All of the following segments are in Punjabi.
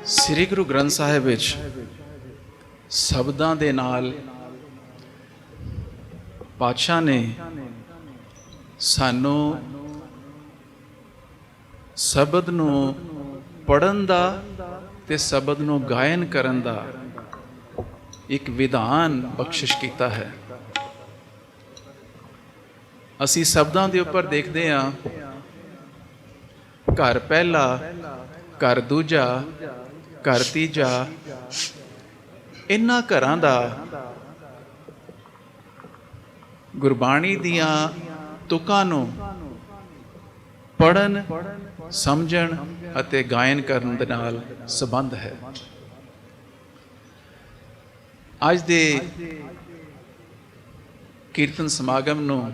ਸ੍ਰੀ ਗੁਰੂ ਗ੍ਰੰਥ ਸਾਹਿਬ ਵਿੱਚ ਸ਼ਬਦਾਂ ਦੇ ਨਾਲ ਪਾਤਸ਼ਾਹ ਨੇ ਸਾਨੂੰ ਸ਼ਬਦ ਨੂੰ ਪੜ੍ਹਨ ਦਾ ਤੇ ਸ਼ਬਦ ਨੂੰ ਗਾਇਨ ਕਰਨ ਦਾ ਇੱਕ ਵਿਧਾਨ ਬਖਸ਼ਿਸ਼ ਕੀਤਾ ਹੈ। ਅਸੀਂ ਸ਼ਬਦਾਂ ਦੇ ਉੱਪਰ ਦੇਖਦੇ ਹਾਂ, ਘਰ ਪਹਿਲਾ, ਘਰ ਦੂਜਾ, ਘਰ ਤੀਜਾ। ਇਹਨਾਂ ਘਰਾਂ ਦਾ ਗੁਰਬਾਣੀ ਦੀਆਂ ਤੁਕਾਂ ਨੂੰ ਪੜ੍ਹਨ, ਸਮਝਣ ਅਤੇ ਗਾਇਨ ਕਰਨ ਦੇ ਨਾਲ ਸੰਬੰਧ ਹੈ। ਅੱਜ ਦੇ ਕੀਰਤਨ ਸਮਾਗਮ ਨੂੰ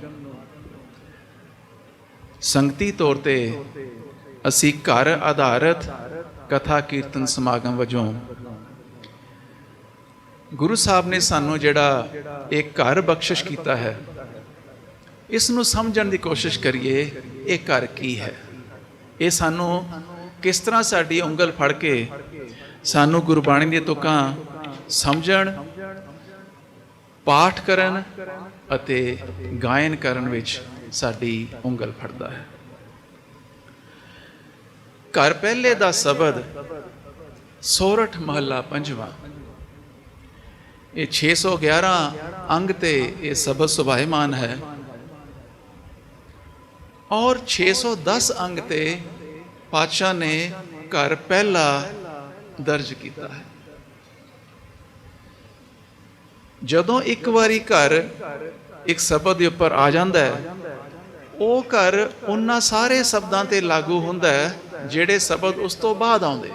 ਸੰਗਤੀ ਤੌਰ ਤੇ ਅਸੀਂ ਘਰ ਆਧਾਰਿਤ ਕਥਾ ਕੀਰਤਨ ਸਮਾਗਮ ਵਜੋਂ ਗੁਰੂ ਸਾਹਿਬ ਨੇ ਸਾਨੂੰ ਜਿਹੜਾ ਇਹ ਘਰ ਬਖਸ਼ਿਸ਼ ਕੀਤਾ ਹੈ, ਇਸ ਨੂੰ ਸਮਝਣ ਦੀ ਕੋਸ਼ਿਸ਼ ਕਰੀਏ। ਇਹ ਘਰ ਕੀ ਹੈ? ਇਹ ਸਾਨੂੰ ਕਿਸ ਤਰ੍ਹਾਂ ਸਾਡੀ ਉਂਗਲ ਫੜ ਕੇ ਸਾਨੂੰ ਗੁਰਬਾਣੀ ਦੀਆਂ ਤੁਕਾਂ ਸਮਝਣ, ਪਾਠ ਕਰਨ ਅਤੇ ਗਾਇਨ ਕਰਨ ਵਿੱਚ ਸਾਡੀ ਉਂਗਲ ਫੜਦਾ ਹੈ। ਘਰ ਪਹਿਲੇ ਦਾ ਸ਼ਬਦ ਸੋਰਠ ਮਹੱਲਾ ਪੰਜਵਾਂ। ਇਹ 611 ਅੰਗ ਤੇ ਇਹ ਸ਼ਬਦ ਸੁਭਾਇਮਾਨ ਹੈ ਔਰ 610 ਅੰਗ ਤੇ ਪਾਤਸ਼ਾਹ ਨੇ ਘਰ ਪਹਿਲਾ ਦਰਜ ਕੀਤਾ ਹੈ। ਜਦੋਂ ਇੱਕ ਵਾਰੀ ਘਰ ਇੱਕ ਸ਼ਬਦ ਦੇ ਉੱਪਰ ਆ ਜਾਂਦਾ ਹੈ, ਉਹ ਘਰ ਉਹਨਾਂ ਸਾਰੇ ਸ਼ਬਦਾਂ ਤੇ ਲਾਗੂ ਹੁੰਦਾ ਹੈ ਜਿਹੜੇ ਸ਼ਬਦ ਉਸ ਤੋਂ ਬਾਅਦ ਆਉਂਦੇ।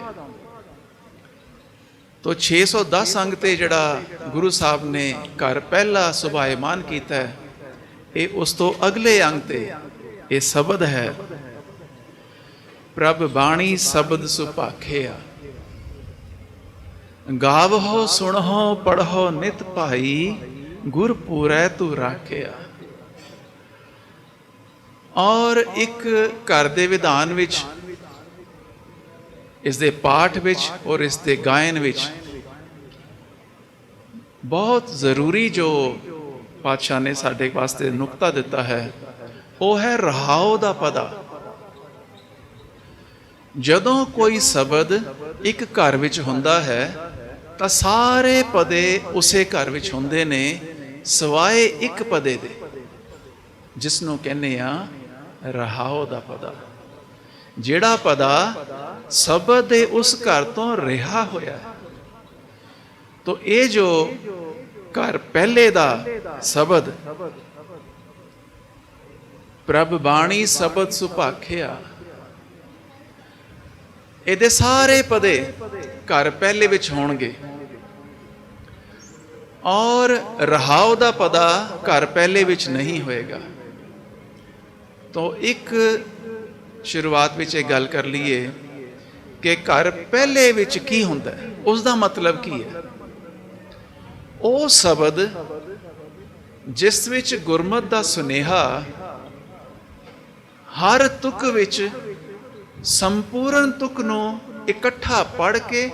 ਤੋ 610 ਅੰਗ ਤੇ ਜਿਹੜਾ ਗੁਰੂ ਸਾਹਿਬ ਨੇ ਘਰ ਪਹਿਲਾ ਸੁਭਾਇਮਾਨ ਕੀਤਾ ਹੈ, ਇਹ ਉਸ ਤੋਂ ਅਗਲੇ ਅੰਗ ਤੇ ਇਹ ਸ਼ਬਦ ਹੈ, ਪ੍ਰਭ ਬਾਣੀ ਸ਼ਬਦ ਸੁਭਾਖਿਆ, ਗਾਵਹੁ ਸੁਣਹੁ ਪੜ੍ਹੋ ਨਿਤ ਭਾਈ, ਗੁਰ ਪੂਰੈ ਤੂੰ ਰਾਖਿਆ। ਔਰ ਇੱਕ ਘਰ ਦੇ ਵਿਧਾਨ ਵਿੱਚ, ਇਸ ਦੇ ਪਾਠ ਵਿੱਚ ਔਰ ਇਸ ਦੇ ਗਾਇਨ ਵਿੱਚ ਬਹੁਤ ਜ਼ਰੂਰੀ ਜੋ ਪਾਤਸ਼ਾਹ ਨੇ ਸਾਡੇ ਵਾਸਤੇ ਨੁਕਤਾ ਦਿੱਤਾ ਹੈ, ਉਹ ਹੈ ਰਹਾਉ ਦਾ ਪਦਾ। ਜਦੋਂ ਕੋਈ ਸ਼ਬਦ ਇੱਕ ਘਰ ਵਿੱਚ ਹੁੰਦਾ ਹੈ ਤਾਂ ਸਾਰੇ ਪਦੇ ਉਸੇ ਘਰ ਵਿੱਚ ਹੁੰਦੇ ਨੇ, ਸਿਵਾਏ ਇੱਕ ਪਦੇ ਦੇ, ਜਿਸ ਨੂੰ ਕਹਿੰਦੇ ਆ ਰਹਾਉ ਦਾ ਪਦਾ। ਜਿਹੜਾ ਪਦਾ ਸ਼ਬਦ ਦੇ ਉਸ ਘਰ ਤੋਂ ਰਿਹਾ ਹੋਇਆ ਹੈ। ਤੋ ਇਹ ਜੋ ਘਰ ਪਹਿਲੇ ਦਾ ਸ਼ਬਦ, ਪ੍ਰਭ ਬਾਣੀ ਸ਼ਬਦ ਸੁਭਾਖਿਆ, ਇਹਦੇ ਸਾਰੇ ਪਦੇ ਘਰ ਪਹਿਲੇ ਵਿੱਚ ਹੋਣਗੇ ਔਰ ਰਹਾਉ ਦਾ ਪਦਾ ਘਰ ਪਹਿਲੇ ਵਿੱਚ ਨਹੀਂ ਹੋਏਗਾ। ਤੋ ਇੱਕ ਸ਼ੁਰੂਆਤ ਵਿੱਚ ਇਹ ਗੱਲ ਕਰ ਲਈਏ ਕਿ ਘਰ ਪਹਿਲੇ ਵਿੱਚ ਕੀ ਹੁੰਦਾ ਹੈ, ਉਸ ਦਾ ਮਤਲਬ ਕੀ ਹੈ। ਉਹ ਸ਼ਬਦ ਜਿਸ ਵਿੱਚ ਗੁਰਮਤਿ ਦਾ ਸੁਨੇਹਾ ਹਰ ਤੁਕ ਵਿੱਚ ਸੰਪੂਰਨ ਤੁਕ ਨੂੰ ਇਕੱਠਾ ਪੜ੍ਹ ਕੇ,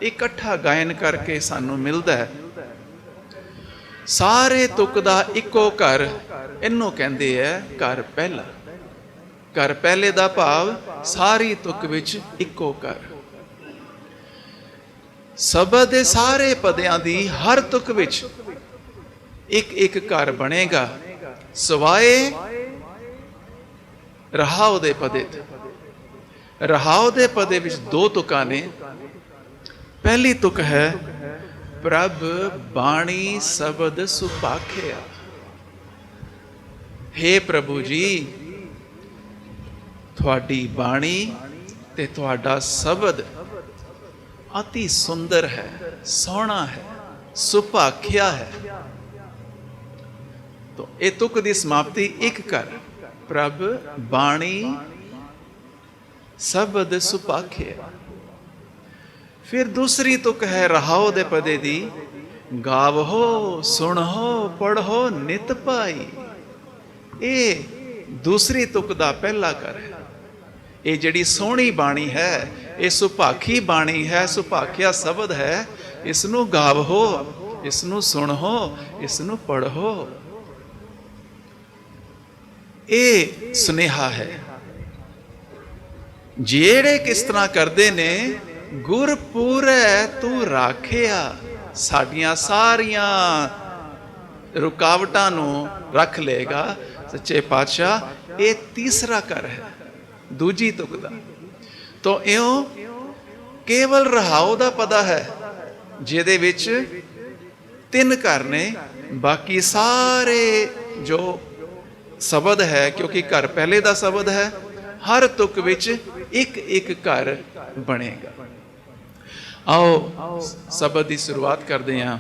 ਇਕੱਠਾ ਗਾਇਨ ਕਰਕੇ ਸਾਨੂੰ ਮਿਲਦਾ ਹੈ। ਸਾਰੇ ਤੁਕ ਦਾ ਇੱਕੋ ਘਰ, ਇਹਨੂੰ ਕਹਿੰਦੇ ਹੈ ਘਰ ਪਹਿਲਾ। ਘਰ ਪਹਿਲੇ ਦਾ ਭਾਵ ਸਾਰੀ ਤੁਕ ਵਿੱਚ ਇੱਕੋ ਘਰ। ਸ਼ਬਦ ਦੇ ਸਾਰੇ ਪਦਿਆਂ ਦੀ ਹਰ ਤੁਕ ਵਿੱਚ ਇੱਕ ਇੱਕ ਘਰ ਬਣੇਗਾ, ਸਿਵਾਏ ਰਹਾਉ ਦੇ ਪਦੇ ਤੇ। ਰਹਾਉ ਦੇ ਪਦੇ ਵਿੱਚ ਦੋ ਤੁਕਾਂ ਨੇ। ਪਹਿਲੀ ਤੁਕ ਹੈ ਪ੍ਰਭ ਬਾਣੀ ਸ਼ਬਦ ਸੁਭਾਖਿਆ। ਹੇ ਪ੍ਰਭੂ ਜੀ, ਤੁਹਾਡੀ ਬਾਣੀ ਤੇ ਤੁਹਾਡਾ ਸ਼ਬਦ ਅਤੀ ਸੁੰਦਰ ਹੈ, ਸੋਹਣਾ ਹੈ, ਸੁਭਾਖਿਆ ਹੈ। ਤੋ ਇਹ ਤੁਕ ਦੀ ਸਮਾਪਤੀ ਇੱਕ ਕਰ, ਪ੍ਰਭ ਬਾਣੀ ਸ਼ਬਦ ਸੁਭਾਖਿਆ। ਫਿਰ ਦੂਸਰੀ ਤੁਕ ਹੈ ਰਹਾਉ ਦੇ ਪਦੇ ਦੀ, ਗਾਵਹੁ ਸੁਣਹੁ ਪੜ੍ਹੋ ਨਿਤ ਭਾਈ। ਇਹ ਦੂਸਰੀ ਤੁਕ ਦਾ ਪਹਿਲਾ ਕਰ ਹੈ। ਇਹ ਜਿਹੜੀ ਸੋਹਣੀ ਬਾਣੀ ਹੈ, ਇਹ ਸੁਭਾਖੀ ਬਾਣੀ ਹੈ, ਸੁਭਾਖਿਆ ਸ਼ਬਦ ਹੈ। ਇਸ ਨੂੰ ਗਾਵੋ, ਇਸ ਨੂੰ ਸੁਣੋ, ਇਸ ਨੂੰ ਪੜ੍ਹੋ। ਇਹ ਸੁਨੇਹਾ ਹੈ। ਜਿਹੜੇ ਕਿਸ ਤਰ੍ਹਾਂ ਕਰਦੇ ਨੇ, ਗੁਰਪੂਰੈ ਤੂੰ ਰਾਖਿਆ, ਸਾਡੀਆਂ ਸਾਰੀਆਂ ਰੁਕਾਵਟਾਂ ਨੂੰ ਰੱਖ ਲਏਗਾ ਸੱਚੇ ਪਾਤਸ਼ਾਹ। ਇਹ ਤੀਸਰਾ ਘਰ ਹੈ ਦੂਜੀ ਤੁਕ ਦਾ। ਤਾਂ ਇਉਂ ਕੇਵਲ ਰਹਾਉ ਦਾ ਪਦਾ ਹੈ, ਜਿਹਦੇ ਵਿੱਚ 3 ਘਰ ਨੇ। ਬਾਕੀ ਸਾਰੇ ਜੋ ਸ਼ਬਦ ਹੈ, ਕਿਉਂਕਿ ਘਰ ਪਹਿਲੇ ਦਾ ਸ਼ਬਦ ਹੈ, ਹਰ ਤੁਕ ਵਿੱਚ ਇੱਕ ਇੱਕ ਘਰ ਬਣੇਗਾ। ਆਓ ਸ਼ਬਦ ਦੀ ਸ਼ੁਰੂਆਤ ਕਰਦੇ ਹਾਂ।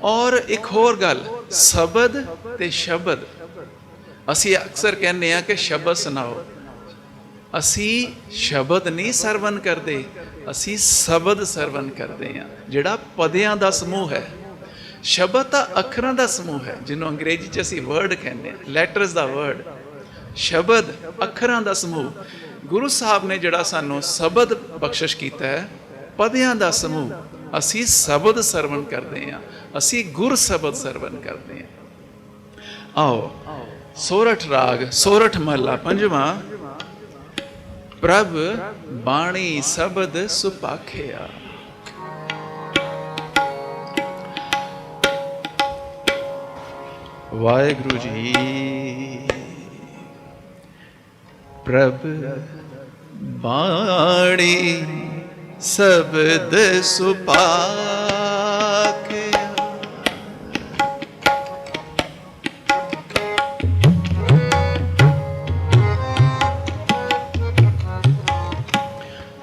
ਔਰ ਇੱਕ ਹੋਰ ਗੱਲ, ਸ਼ਬਦ ਤੇ ਸ਼ਬਦ, ਅਸੀਂ ਅਕਸਰ ਕਹਿੰਦੇ ਹਾਂ ਕਿ ਸ਼ਬਦ ਸੁਣਾਓ। ਅਸੀਂ ਸ਼ਬਦ ਨਹੀਂ ਸਰਵਨ ਕਰਦੇ, ਅਸੀਂ ਸ਼ਬਦ ਸਰਵਨ ਕਰਦੇ ਹਾਂ, ਜਿਹੜਾ ਪਦਿਆਂ ਦਾ ਸਮੂਹ ਹੈ। ਸ਼ਬਦ ਤਾਂ ਅੱਖਰਾਂ ਦਾ ਸਮੂਹ ਹੈ, ਜਿਹਨੂੰ ਅੰਗਰੇਜ਼ੀ 'ਚ ਅਸੀਂ ਵਰਡ ਕਹਿੰਦੇ ਹਾਂ, ਲੈਟਰਸ ਦਾ ਵਰਡ। ਸ਼ਬਦ ਅੱਖਰਾਂ ਦਾ ਸਮੂਹ। ਗੁਰੂ ਸਾਹਿਬ ਨੇ ਜਿਹੜਾ ਸਾਨੂੰ ਸ਼ਬਦ ਬਖਸ਼ਿਸ਼ ਕੀਤਾ ਹੈ, ਪਦਿਆਂ ਦਾ ਸਮੂਹ, ਅਸੀਂ ਸ਼ਬਦ ਸਰਵਨ ਕਰਦੇ ਹਾਂ, ਅਸੀਂ ਗੁਰ ਸ਼ਬਦ ਸਰਵਨ ਕਰਦੇ ਹਾਂ। ਆਓ ਸੋਰਠ ਰਾਗ, ਸੋਰਠ ਮਹਲਾ ਪੰਜਵਾਂ। ਪ੍ਰਭ ਬਾਣੀ ਸ਼ਬਦ ਸੁਭਾਖਿਆ। ਵਾਹਿਗੁਰੂ ਜੀ। ਪ੍ਰਭ ਬਾਣੀ ਸ਼ਬਦ ਸੁਭਾਖਿਆ।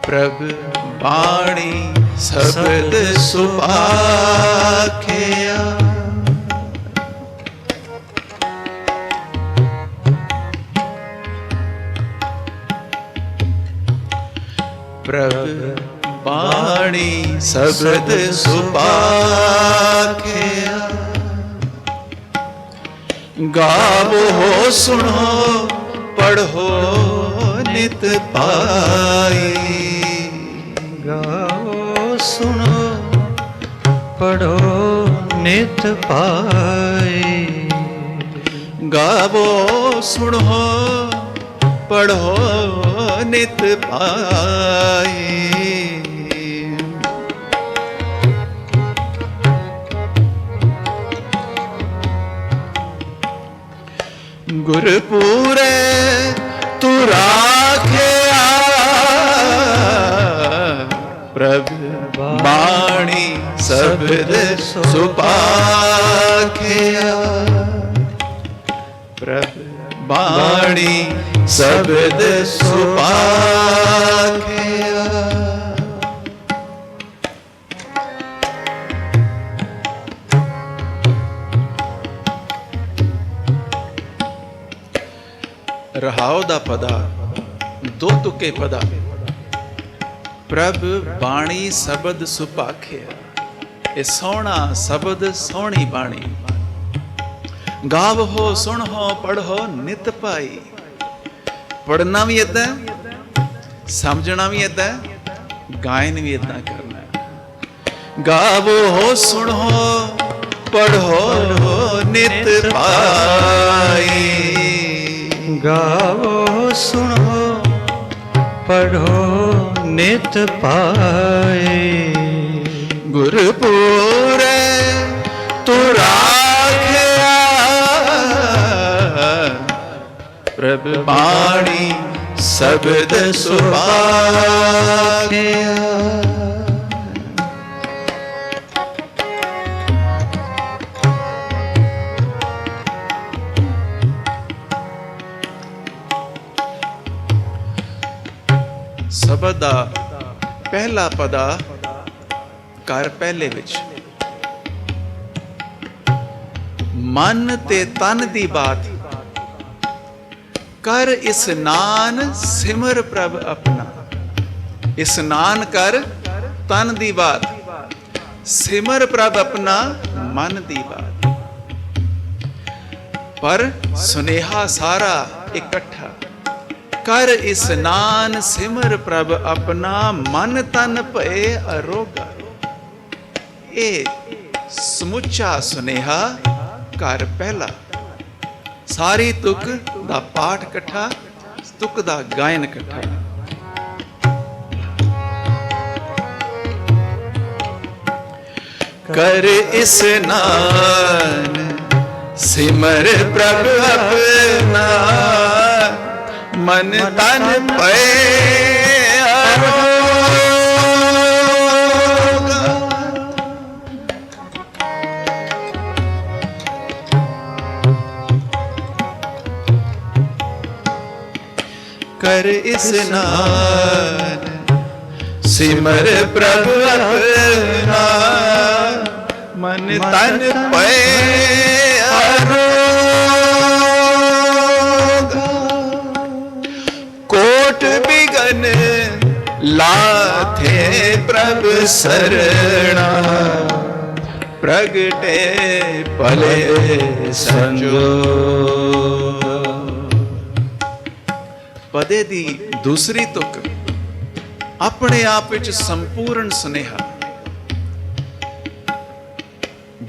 ਪ੍ਰਭ ਬਾਣੀ ਸ਼ਬਦ ਸੁਭਾਖਿਆ। ਪ੍ਰਭ ਬਾਣੀ ਸ਼ਬਦ ਸੁਭਾਖਿਆ। ਗਾਵੋ ਸੁਣੋ ਪੜ੍ਹੋ ਨਿਤ ਪਾਈ। ਗਾਵੋ ਸੁਣੋ ਪੜ੍ਹੋ ਨਿਤ ਪਾਈ। ਗਾਵੋ ਸੁਣੋ ਪੜ੍ਹੋ ਨਿਤ ਪਾਈ। ਗੁਰਪੂਰੈ ਤੂੰ ਰਾਖਿਆ। ਪ੍ਰਭ ਬਾਣੀ ਸ਼ਬਦ ਸੁਭਾਖਿਆ। ਪ੍ਰਭ ਬਾਣੀ ਸ਼ਬਦ ਸੁਭਾਖਿਆ। ਰਹਾਉ ਦਾ ਪਦਾ, 2 ਤੁਕੇ ਪਦਾ। ਪ੍ਰਭ ਬਾਣੀ ਸ਼ਬਦ ਸੁਭਾਖਿਆ। ਇਹ ਸੋਹਣਾ ਸ਼ਬਦ, ਸੋਹਣੀ ਬਾਣੀ। ਗਾਵੋ ਸੁਣੋ ਪੜ੍ਹੋ ਨਿਤ ਪਾਈ। ਪੜ੍ਹਨਾ ਵੀ ਏਦਾਂ, ਸਮਝਣਾ ਵੀ ਏਦਾਂ, ਗਾਇਨ ਵੀ ਏਦਾਂ ਕਰਨਾ। ਗਾਵੋ ਸੁਣੋ ਪੜ੍ਹੋ ਨਿਤ ਪਾਈ। ਗਾਵੋ ਸੁਣੋ ਪੜ੍ਹੋ ਨਿਤ ਪਾਏ। ਗੁਰਪੂਰੈ ਤੂੰ ਰਾਖਿਆ। ਪ੍ਰਭ ਬਾਣੀ ਸ਼ਬਦ ਸੁਭਾਖਿਆ। ਸ਼ਬਦ ਦਾ ਪਹਿਲਾ ਪਦਾ ਘਰ ਪਹਿਲੇ ਵਿੱਚ। ਮਨ ਤੇ ਤਨ ਦੀ ਬਾਤ ਕਰ ਇਸਨਾਨ ਸਿਮਰ ਪ੍ਰਭ ਆਪਣਾ। ਇਸਨਾਨ ਕਰ ਤਨ ਦੀ ਬਾਤ, ਸਿਮਰ ਪ੍ਰਭ ਆਪਣਾ ਮਨ ਦੀ ਬਾਤ। ਪਰ ਸੁਨੇਹਾ ਸਾਰਾ ਇਕੱਠਾ कर इस्नान सिमर प्रभ अपना मन तन भए अरोगा। ये समुचा सुनेहा घर पहला। सारी तुक दा पाठ इकट्ठा, तुक दा गायन इकट्ठा। कर इस्नान सिमर प्रभ अपना मन तन भए अरोगा। कर इस्नान सिमर प्रभ अपना मन तन भए अरोगा। कोट बिगन लाथे प्रभ सरना प्रगटे भले संजोग। पदे दी दूसरी तुक अपने आप विच संपूर्ण स्नेहा।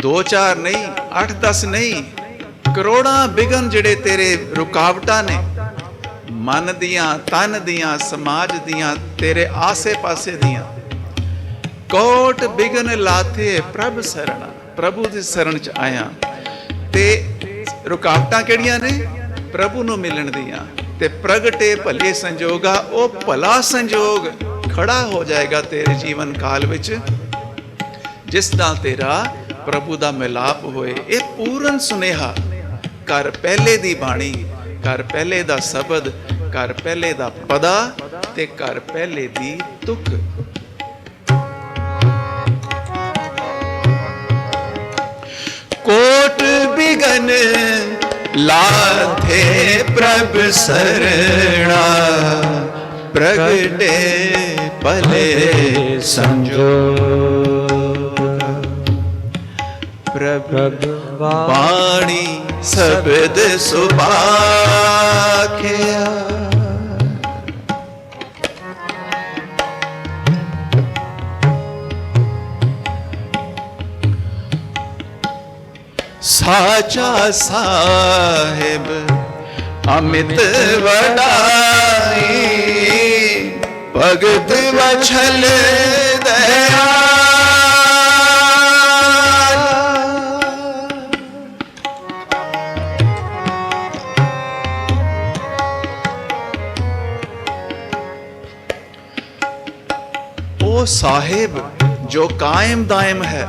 2-4 नहीं, 8-10 नहीं, करोड़ां बिगन जिहड़े तेरे रुकावटां ने मन दियां, तन दियां, समाज दियां, तेरे आसे पासे दियां, कोट बिगन लाथे प्रभ सरना। प्रभु दी शरण च आया ते रुकावटां किहड़ियां ने? प्रभु नूं मिलण दियां। ते प्रगटे भले संजोगा, ओ भला संजोग खड़ा हो जाएगा तेरे जीवन काल विच जिस नाल तेरा प्रभु दा मिलाप होए। ये पूर्ण सुनेहा। कर पहले दी बाणी, कर पहले दा शब्द, कर पहले दा पदा ते कर पहले दी तुक। कोट बिगन लाथे प्रभ सरना प्रगटे भले संजोग। प्रभ वाणी शब्द सुभाखिया। साचा साहिब अमित वडाई भगत वछल दयाल। ओ साहिब जो कायम दायम है,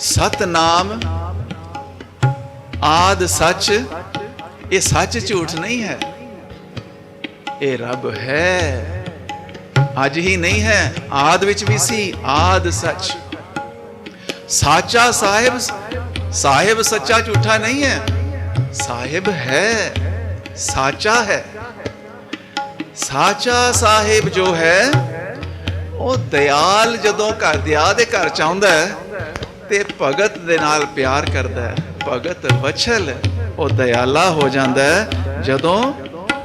सतनाम आद सच। ये सच झूठ नहीं है, ये रब है। आज ही नहीं है, आद विच भी सी, आद सच। साचा साहिब, साहिब सच्चा झूठा नहीं है, साहिब है, साचा है। साचा साहिब जो है वो दयाल जदों घर दिया दे घर चाहुंदा है ते भगत दे नाल प्यार करदा है। भगत वछल वो दयाला हो जाता है जदों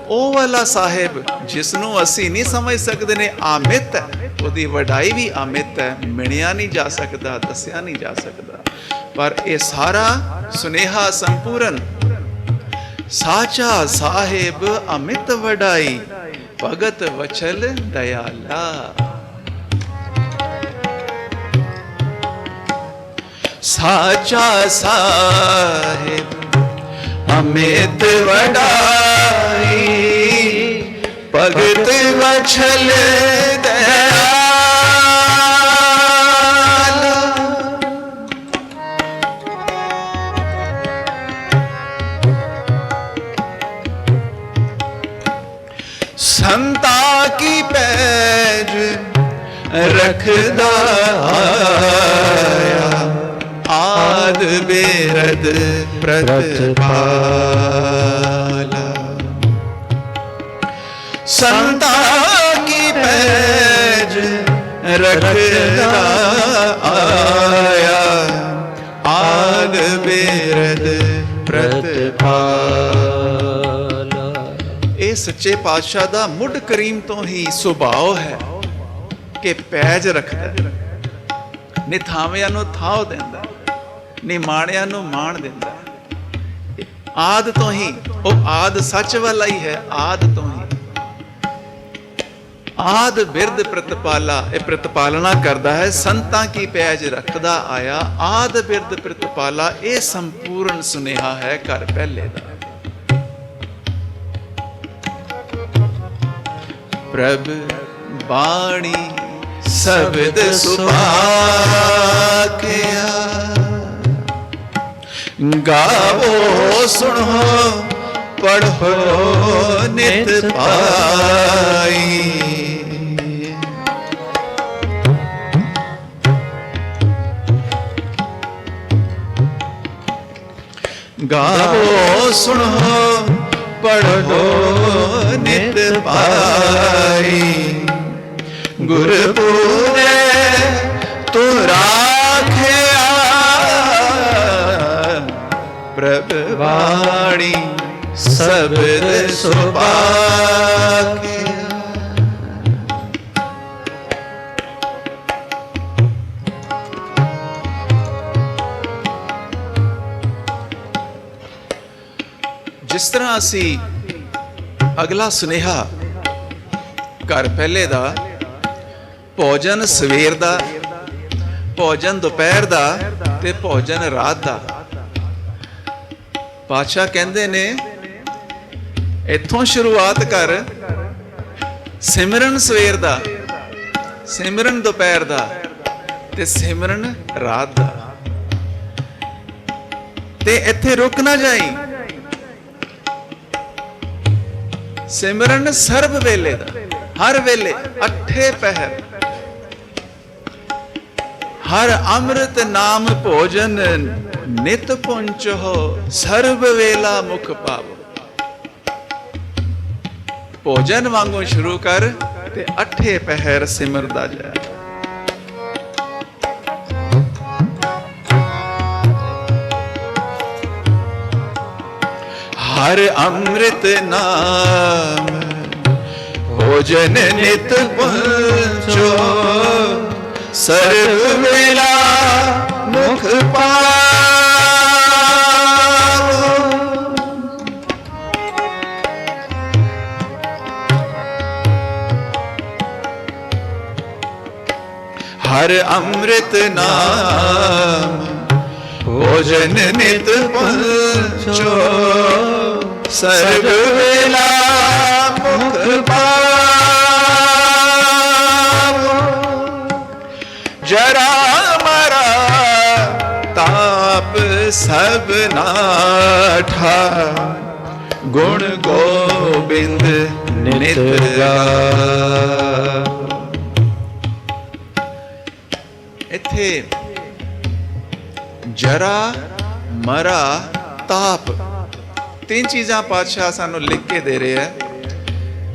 ओ वाला साहिब जिसनों असी नहीं समझ सकते ने आमित है, उसकी वडाई भी आमित है, मिणिया नहीं जा सकता, दसिया नहीं जा सकता। पर यह सारा सुनेहा संपूर्ण। साचा साहिब अमित वडाई भगत वछल दयाला। साचा साहिब अमित वडाई भगत वछल दयाला। संता की पैर रखदा आया आद बेरद प्रतिपाला। संता की पैज रखदा आया आद बेरद प्रतिपाला। ਸੱਚੇ ਪਾਤਸ਼ਾਹ ਦਾ ਮੁੱਢ ਕਰੀਮ ਤੋਂ ਹੀ ਸੁਭਾਅ ਹੈ ਕਿ ਪੈਜ ਰੱਖਦਾ, ਨੀ ਥਾਵਿਆਂ ਨੂੰ ਥਾਂ ਦਿੰਦਾ, ਨੀ ਮਾਣਿਆਂ ਨੂੰ ਮਾਣ ਦਿੰਦਾ। ਆਦ ਤੋਂ ਹੀ ਉਹ ਆਦ ਸੱਚ ਵਾਲਾ ਹੀ ਹੈ, ਆਦ ਤੋਂ ਹੀ ਆਦ ਬਿਰਦ ਪ੍ਰਤਪਾਲਾ, ਇਹ ਪ੍ਰਤਪਾਲਨਾ ਕਰਦਾ ਹੈ, ਸੰਤਾਂ ਕੀ ਪੈਜ ਰੱਖਦਾ ਆਇਆ। ਆਦ ਬਿਰਦ ਪ੍ਰਤਪਾਲਾ, ਇਹ ਸੰਪੂਰਨ ਸੁਨੇਹਾ ਹੈ ਘਰ ਪਹਿਲੇ ਦਾ। ਪ੍ਰਭ ਬਾਣੀ ਸ਼ਬਦ ਸੁਭਾਖਿਆ, ਗਾਵੋ ਸੁਣੋ ਪੜ੍ਹੋ ਨਿਤ ਪਾਈ। ਗਾਵੋ ਸੁਣੋ ਪੜ੍ਹੋ ਨਿਤ ਪਾਈ। ਗੁਰਪੂਰੇ ਤੂੰ ਰਾਖਿਆ, ਪ੍ਰਭ ਬਾਣੀ ਸ਼ਬਦ ਸੁਭਾਖਿਆ। ਜਿਸ ਤਰ੍ਹਾਂ ਅਸੀਂ ਅਗਲਾ ਸੁਨੇਹਾ ਘਰ ਪਹਿਲੇ ਦਾ, ਭੋਜਨ ਸਵੇਰ ਦਾ, ਭੋਜਨ ਦੁਪਹਿਰ ਦਾ ਤੇ ਭੋਜਨ ਰਾਤ ਦਾ, ਪਾਤਸ਼ਾਹ ਕਹਿੰਦੇ ਨੇ ਇੱਥੋਂ ਸ਼ੁਰੂਆਤ ਕਰ। ਸਿਮਰਨ ਸਵੇਰ ਦਾ, ਸਿਮਰਨ ਦੁਪਹਿਰ ਦਾ ਤੇ ਸਿਮਰਨ ਰਾਤ ਦਾ, ਤੇ ਇੱਥੇ ਰੁਕ ਨਾ ਜਾਈ। ਸਿਮਰਨ ਸਰਬ ਵੇਲੇ ਦਾ, ਹਰ ਵੇਲੇ, ਅਠੇ ਪਹਿਰ, ਹਰ ਅੰਮ੍ਰਿਤ ਨਾਮ ਭੋਜਨ ਨਿਤ ਪੁੰਚੋ, ਸਰਬ ਵੇਲਾ ਮੁਖ ਪਾਵੋ। ਭੋਜਨ ਵਾਂਗੂ ਸ਼ੁਰੂ ਕਰ ਤੇ ਅਠੇ ਪਹਿਰ ਸਿਮਰਦਾ ਜਾ। ਹਰ ਅੰਮ੍ਰਿਤ ਨਾਮ ਭੋਜਨ ਨਿਤ ਪੁੰਚੋ, ਸਰਬ ਵੇਲਾ ਮੁਖ ਪਾਵੋ। ਹਰ ਅੰਮ੍ਰਿਤ ਨਾਮ ਭੋਜਨ ਨਿਤ ਪੁੰਚੋ, ਸਰਬ ਵੇਲਾ ਮੁਖ ਪਾਵੋ। ਜਰਾ ਮਰਾ ਤਾਪ ਸਭ ਨਾਠਾ, ਗੁਣ ਗੋਬਿੰਦ ਨਿਤ ਗਾਵੋ। ਇੱਥੇ ਜਰਾ ਮਰਾ ਤਾਪ, ਤਿੰਨ ਚੀਜ਼ਾਂ ਪਾਤਸ਼ਾਹ ਸਾਨੂੰ ਲਿਖ ਕੇ ਦੇ ਰਹੇ ਹੈ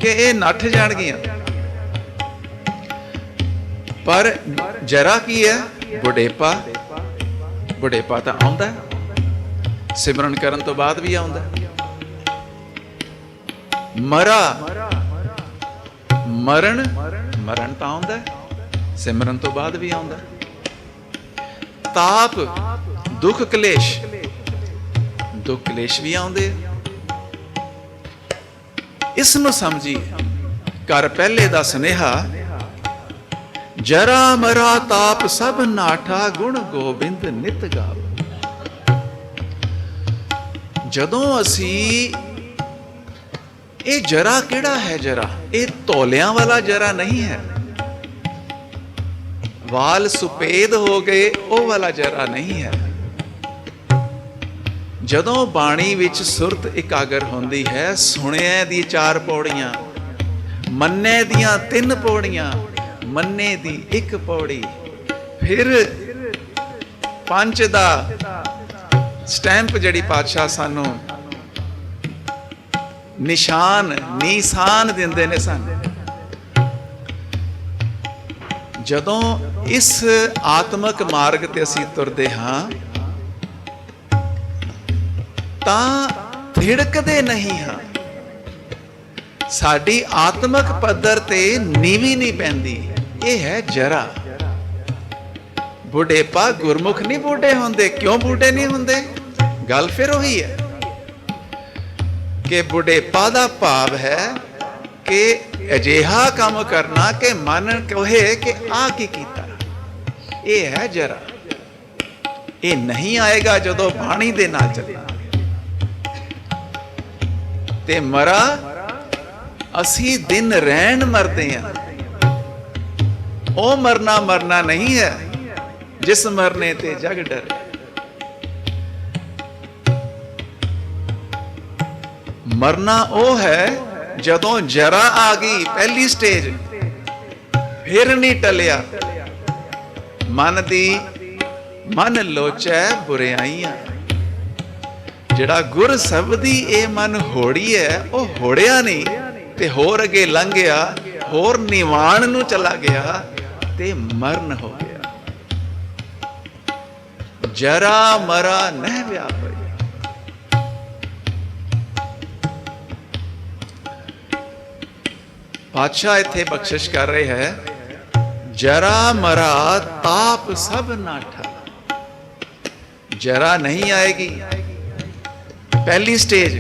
ਕਿ ਇਹ ਨੱਠ ਜਾਣਗੀਆਂ। ਪਰ ਜਰਾ ਕੀ ਹੈ? ਬੁਢੇਪਾ। ਬੁਢੇਪਾ ਤਾਂ ਆਉਂਦਾ, ਸਿਮਰਨ ਕਰਨ ਤੋਂ ਬਾਅਦ ਵੀ ਆਉਂਦਾ। ਮਰਾ, ਮਰਨ, ਮਰਨ ਤਾਂ ਆਉਂਦਾ, ਸਿਮਰਨ ਤੋਂ ਬਾਅਦ ਵੀ ਆਉਂਦਾ। ਤਾਪ, ਦੁੱਖ ਕਲੇਸ਼, ਦੁੱਖ ਕਲੇਸ਼ ਵੀ ਆਉਂਦੇ। ਇਸ ਨੂੰ ਸਮਝੀਏ। ਘਰ ਪਹਿਲੇ ਦਾ ਸੁਨੇਹਾ, ਜਰਾ ਮਰਾ ਤਾਪ ਸਭ ਨਾਠਾ, ਗੁਣ ਗੋਬਿੰਦ ਨਿਤ ਗਾਵੋ। ਜਦੋਂ ਅਸੀਂ ਇਹ ਜਰਾ ਕਿਹੜਾ ਹੈ? ਜਰਾ ਇਹ ਤੋਲਿਆਂ ਵਾਲਾ ਜਰਾ ਨਹੀਂ ਹੈ। ਵਾਲ ਸੁਪੇਦ ਹੋ ਗਏ ਉਹ ਵਾਲਾ ਜਰਾ ਨਹੀਂ ਹੈ। ਜਦੋਂ ਬਾਣੀ ਵਿੱਚ ਸੁਰਤ ਇਕਾਗਰ ਹੁੰਦੀ ਹੈ, ਸੁਣਿਆ ਦੀ 4 ਪੌੜੀਆਂ, ਮੰਨੇ ਦੀਆਂ 3 ਪੌੜੀਆਂ, ਮੰਨੇ ਦੀ 1 ਪੌੜੀ, ਫਿਰ ਪੰਜ ਦਾ ਸਟੈਂਪ ਜਿਹੜੀ ਪਾਤਸ਼ਾਹ ਸਾਨੂੰ ਨਿਸ਼ਾਨ ਨੀਸਾਨ ਦਿੰਦੇ ਨੇ ਸਾਨੂੰ। ਜਦੋਂ ਇਸ ਆਤਮਿਕ ਮਾਰਗ ਤੇ ਅਸੀਂ ਤੁਰਦੇ ਹਾਂ ਤਾਂ ਥਿੜਕਦੇ ਨਹੀਂ ਹਾਂ। ਸਾਡੀ ਆਤਮਿਕ ਪੱਧਰ ਤੇ ਨੀਵੀਂ ਨਹੀਂ ਪੈਂਦੀ। ਇਹ ਹੈ ਜਰਾ। ਬੁਢੇਪਾ ਗੁਰਮੁਖ ਨਹੀਂ ਬੁੱਢੇ ਹੁੰਦੇ। ਕਿਉਂ ਬੁੱਢੇ ਨਹੀਂ ਹੁੰਦੇ? ਗੱਲ ਫਿਰ ਉਹੀ ਹੈ ਕਿ ਬੁਢੇਪਾ ਦਾ ਭਾਵ ਹੈ ਕਿ ਅਜਿਹਾ ਕੰਮ ਕਰਨਾ ਕਿ ਮਨ ਕਹੇ ਕਿ ਆਹ ਕੀ ਕੀਤਾ। ਇਹ ਹੈ ਜਰਾ। ਇਹ ਨਹੀਂ ਆਏਗਾ ਜਦੋਂ ਬਾਣੀ ਦੇ ਨਾਲ ਚੱਲਣਾ। ਤੇ ਮਰਾ ਅਸੀਂ ਦਿਨ ਰਹਿਣ ਮਰਦੇ ਹਾਂ। ਉਹ ਮਰਨਾ ਨਹੀਂ ਹੈ ਜਿਸ ਮਰਨੇ ਤੇ ਜਗ ਡਰੇ। ਮਰਨਾ ਉਹ ਹੈ ਜਦੋਂ ਜਰਾ ਆ ਗਈ, ਪਹਿਲੀ ਸਟੇਜ, ਫਿਰ ਨਹੀਂ ਟਲਿਆ। ਮਨ ਲੋਚੈ ਬੁਰਿਆਈਆਂ। ਜਿਹੜਾ ਗੁਰ ਸ਼ਬਦੀ ਇਹ ਮਨ ਹੋੜੀ ਹੈ, ਉਹ ਹੋੜਿਆ ਨਹੀਂ ਤੇ ਹੋਰ ਅੱਗੇ ਲੰਘ ਗਿਆ, ਹੋਰ ਨਿਵਾਣ ਨੂੰ ਚਲਾ ਗਿਆ ਤੇ ਮਰਨ ਹੋ ਗਿਆ। ਜਰਾ ਮਰਾ ਨਹਿ ਵਿਆਪੈ। ਪਾਤਸ਼ਾਹ ਇੱਥੇ ਬਖਸ਼ਿਸ਼ ਕਰ ਰਹੇ ਹੈ, ਜਰਾ ਮਰਾ ਤਾਪ ਸਭ ਨਾਠਾ। ਜਰਾ ਨਹੀਂ ਆਏਗੀ, ਪਹਿਲੀ ਸਟੇਜ,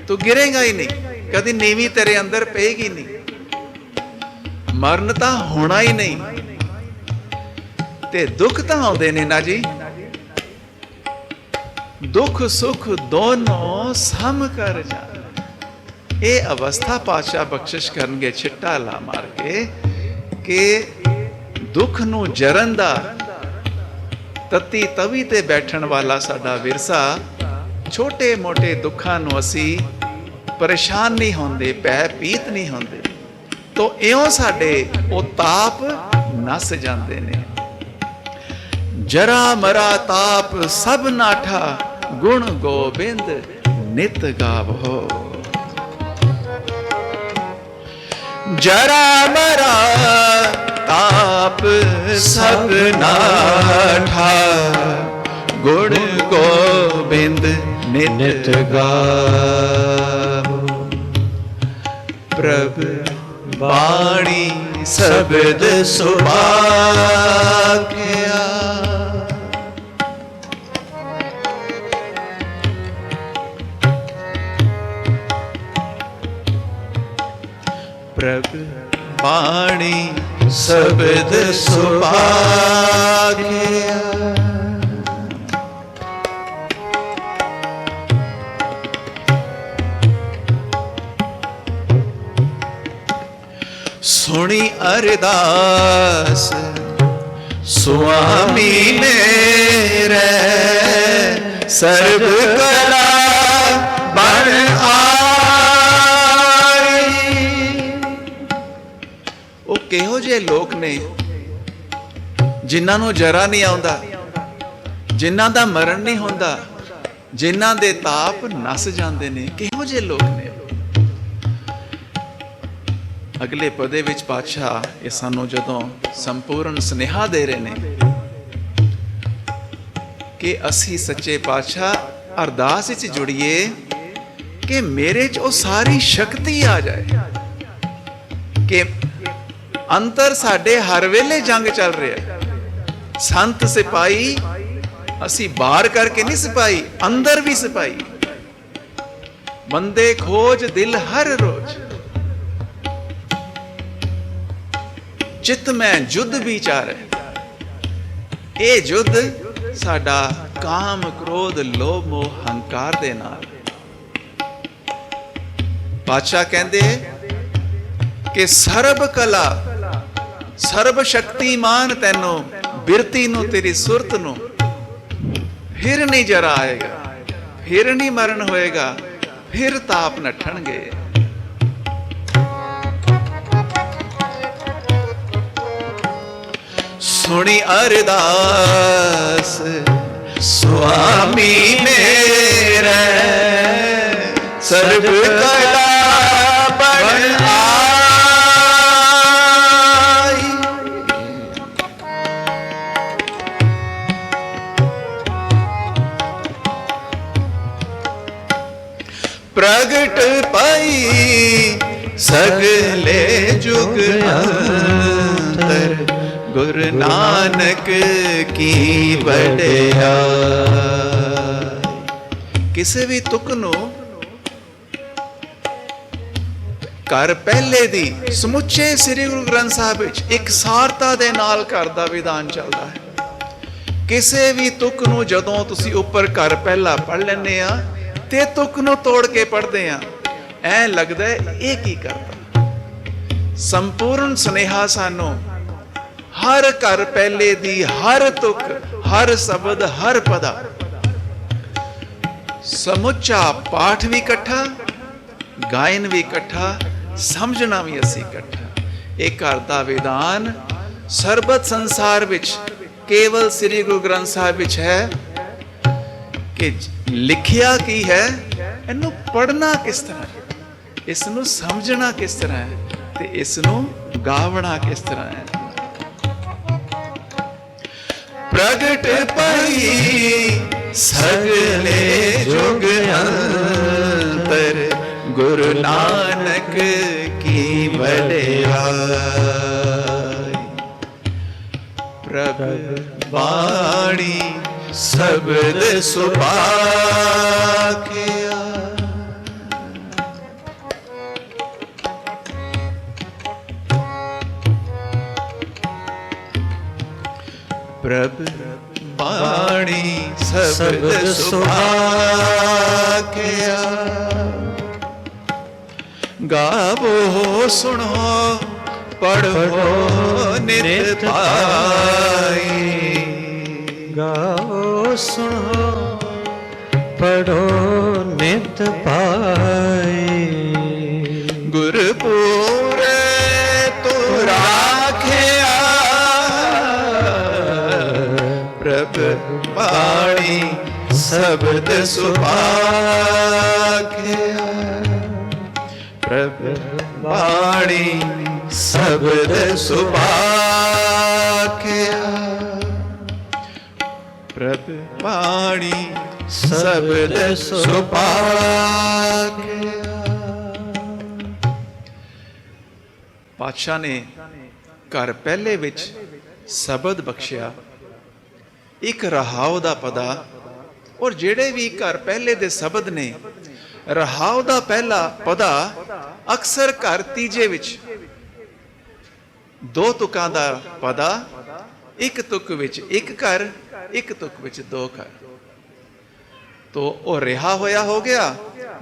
ਤੂੰ ਗਿਰੇਗਾ ਹੀ ਨਹੀਂ, ਕਦੀ ਨੀਵੀਂ ਤੇਰੇ ਅੰਦਰ ਪਏਗੀ ਨਹੀਂ। ਮਰਨ ਤਾਂ ਹੋਣਾ ਹੀ ਨਹੀਂ। ਤੇ ਦੁੱਖ ਤਾਂ ਆਉਂਦੇ ਨੇ ਨਾ ਜੀ, ਦੁੱਖ ਸੁਖ ਦੋਨੋਂ ਸਮ ਕਰ ਜਾ। ਇਹ ਅਵਸਥਾ ਪਾਤਸ਼ਾਹ ਬਖਸ਼ਿਸ਼ ਕਰਨਗੇ ਛਿੱਟਾ ਲਾ ਮਾਰ ਕੇ ਕਿ ਦੁੱਖ ਨੂੰ ਜਰਨ ਦਾ, ਤਤੀ ਤਵੀ ਤੇ ਬੈਠਣ ਵਾਲਾ ਸਾਡਾ ਵਿਰਸਾ, ਛੋਟੇ ਮੋਟੇ ਦੁੱਖਾਂ ਨੂੰ ਅਸੀਂ ਪਰੇਸ਼ਾਨ ਨਹੀਂ ਹੁੰਦੇ, ਭੈ ਭੀਤ ਨਹੀਂ ਹੁੰਦੇ, ਤੋ ਇਉਂ ਸਾਡੇ ਉਹ ਤਾਪ ਨਸ ਜਾਂਦੇ ਨੇ। ਜਰਾ ਮਰਾ ਤਾਪ ਸਭ ਨਾਠਾ, ਗੁਣ ਗੋਬਿੰਦ ਨਿਤ ਗਾਵੋ। ਜਰਾ ਮਰਾ ਤਾਪ ਸਭ ਨਾਠਾ, ਗੁਣ ਗੋਬਿੰਦ ਨਿਤ ਗਾਵੋ। ਪ੍ਰਭ ਬਾਣੀ ਸ਼ਬਦ ਸੁਭਾਗਿਆ। ਪ੍ਰਭ ਬਾਣੀ ਸ਼ਬਦ ਸੁਭਾਗਿਆ। ਸੁਣੀ ਅਰਦਾਸ ਸੁਆਮੀ ਮੇਰੇ, ਸਰਬ ਕਲਾ ਬਣ ਆਈ। ਉਹ ਕਿਹੋ ਜਿਹੇ ਲੋਕ ਨੇ ਜਿਨ੍ਹਾਂ ਨੂੰ ਜਰਾ ਨਹੀਂ ਆਉਂਦਾ, ਜਿਨ੍ਹਾਂ ਦਾ ਮਰਨ ਨਹੀਂ ਹੁੰਦਾ, ਜਿਨ੍ਹਾਂ ਦੇ ਤਾਪ ਨਸ ਜਾਂਦੇ ਨੇ। ਕਿਹੋ ਜਿਹੇ ਲੋਕ ਨੇ। ਅਗਲੇ ਪਦੇ ਵਿੱਚ ਪਾਤਸ਼ਾਹ ਇਹ ਸਾਨੂੰ ਜਦੋਂ ਸੰਪੂਰਨ ਸੁਨੇਹਾ ਦੇ ਰਹੇ ਨੇ ਕਿ ਅਸੀਂ ਸੱਚੇ ਪਾਤਸ਼ਾਹ ਅਰਦਾਸ ਵਿੱਚ ਜੁੜੀਏ ਕਿ ਮੇਰੇ 'ਚ ਉਹ ਸਾਰੀ ਸ਼ਕਤੀ ਆ ਜਾਏ ਕਿ ਅੰਤਰ ਸਾਡੇ ਹਰ ਵੇਲੇ ਜੰਗ ਚੱਲ ਰਿਹਾ। ਸੰਤ ਸਿਪਾਹੀ ਅਸੀਂ ਬਾਹਰ ਕਰਕੇ ਨਹੀਂ ਸਿਪਾਹੀ, ਅੰਦਰ ਵੀ ਸਿਪਾਹੀ। ਬੰਦੇ ਖੋਜ ਦਿਲ ਹਰ ਰੋਜ਼, ਚਿੱਤ ਮੈਂ ਜੁੱਧ ਵਿਚਾਰੇ। ਇਹ ਜੁੱਧ ਸਾਡਾ ਕਾਮ ਕ੍ਰੋਧ ਲੋਭ ਮੋਹ ਹੰਕਾਰ ਦੇ ਨਾਲ। ਪਾਤਸ਼ਾਹ ਕਹਿੰਦੇ ਕਿ ਸਰਬ ਕਲਾ ਸਰਬ ਸ਼ਕਤੀਮਾਨ ਤੈਨੂੰ ਬਿਰਤੀ ਨੂੰ, ਤੇਰੀ ਸੁਰਤ ਨੂੰ ਫਿਰ ਨਹੀਂ ਜਰਾ ਆਏਗਾ, ਫਿਰ ਨਹੀਂ ਮਰਨ ਹੋਏਗਾ, ਫਿਰ ਤਾਪ ਨੱਠਣਗੇ। ਸੁਣੀ ਅਰਦਾਸ ਸੁਆਮੀ ਮੇਰੇ, ਸਰਬ ਕਲਾ ਬਣ ਆਈ। ਪ੍ਰਗਟ ਪਾਈ सगले जुग अंतर गुरु नानक की वडियाई। किसी भी तुक नूं कर पहले दी समुचे श्री गुरु ग्रंथ साहिब विच इकसारता दे नाल घर दा विधान चलदा है। किसी भी तुक नूं जदों तुसी उपर घर पहला पढ़ लैंदे आ ते तुक नूं तोड़ के पढ़दे आ, ऐ लगदा है ये की करदा। संपूर्ण सुनेहा सानू हर घर पहले दी हर तुक, हर शब्द, हर पदा, समुचा पाठ भी इकट्ठा, गायन भी इकट्ठा, समझना भी असी इकट्ठा। एक घर दा विधान सरबत संसार विच केवल श्री गुरु ग्रंथ साहिब विच है कि लिखिया की है, इनू पढ़ना किस तरह है, इसनू समझना किस तरह है ते इसनू गावना किस तरह है। प्रगट पई सगले जुग अंतर गुरु नानक की वडियाई। प्रभु वाणी शब्द सुभाखिया, प्रभु वाणी शब्द सुभाखिया। गावो सुनो पढ़ो नित पाई, गाओ सुनो पढ़ो नित पाई। गुरपुरे तू राखिया, प्रभु वाणी शब्द सुभाखिया। प्रभु वाणी शब्द सुभाखिया, प्रभु वाणी शब्द सुभाखिया। पातशाह ने घर पहले विच शब्द बख्शिया, एक रहाव दा पदा, और जेड़े भी घर पहले दे शब्द ने रहाव दा पहला पदा अक्सर घर तीजे विच दो तुकां दा पदा, एक तुक विच एक घर, एक तुक विच दो घर, तो वह रिहा होया हो गया।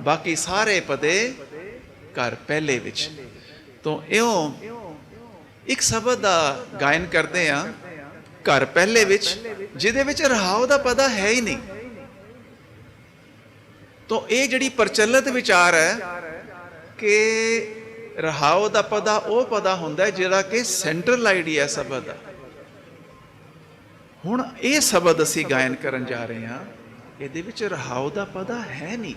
बाकी सारे पदे घर पहले विच। तो इउं एक शब्द दा गायन करते हैं घर पहले विच, जिहदे विच रहाव दा पदा है ही नहीं। तो ये जिहड़ी प्रचलित विचार है कि रहाव दा पदा वो पदा हुंदा है जिहड़ा कि सेंट्रल आइडिया शब्द है। हुण ये शब्द असी गायन करन जा रहे हैं, इहदे विच रहाव दा पदा है नहीं।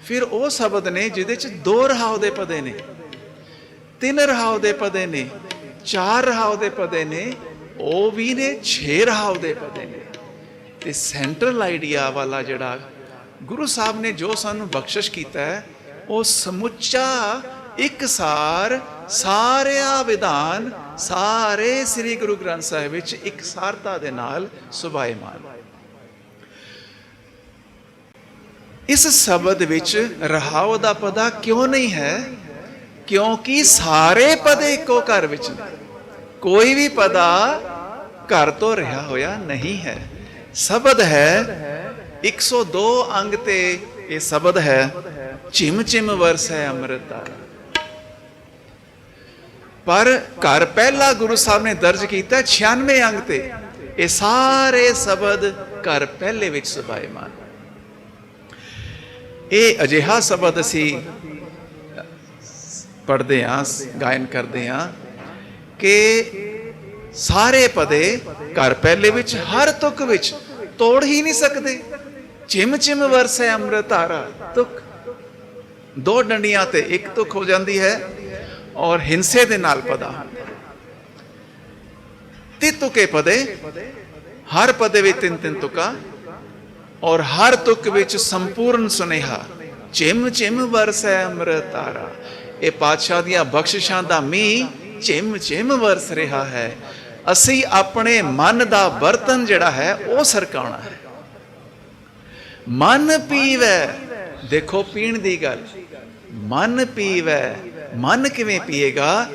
फिर वो शब्द ने जिहदे च दो रहाव दे पदे ने, तीन रहाव दे पदे ने, चार रहाव दे पदे ने, वो भी ने 6 रहाव दे पदे ने। ते सेंट्रल आइडिया वाला जिहड़ा गुरु साहब ने जो सानू बख्शिश कीता है, वो समुचा एक सार सारिया विधान सारे श्री गुरु ग्रंथ साहिब विच एक सारता दे नाल सुभाएमान। इस शब्द विच रहाव दा पदा क्यों नहीं है? क्योंकि सारे पदे इको घर विच ने, कोई भी पदा घर तो रहा होया नहीं है। शब्द है 102 अंग ते ये शब्द है, चिम चिम वर्ष है अमृत धारा। पर घर पहला गुरु साहब ने दर्ज किया 96 अंग ते, ये सारे शब्द घर पहले विच सुभाएमान। ये अजिहा शब्द असी पढ़ते हाँ, गायन करते हाँ कि सारे पदे घर पहले विच हर तुक विच तोड़ ही नहीं सकते। चिम चिम वर्ष है अमृत धारा, तुक दो डंडियां ते एक तुक हो जाती है और हिंसे दे नाल पदा। तितुके पदे, हर पदे विच 3-3 तुका और हर तुक विच संपूर्ण सुनेहा। चिम चिम वर्ष है अमृत धारा, ਇਹ ਪਾਤਸ਼ਾਹ ਦੀਆਂ ਬਖਸ਼ਿਸ਼ਾਂ ਦਾ ਮੀਂਹ ਝਿਮ ਝਿਮ ਵਰਸ ਰਿਹਾ ਹੈ। ਅਸੀਂ ਆਪਣੇ ਮਨ ਦਾ ਬਰਤਨ ਜਿਹੜਾ ਹੈ ਉਹ ਸਰਕਾਉਣਾ ਹੈ। ਮਨ ਪੀਵੈ, ਦੇਖੋ ਪੀਣ ਦੀ ਗੱਲ, ਮਨ ਪੀਵੈ, ਮਨ ਕਿਵੇਂ ਪੀਏਗਾ?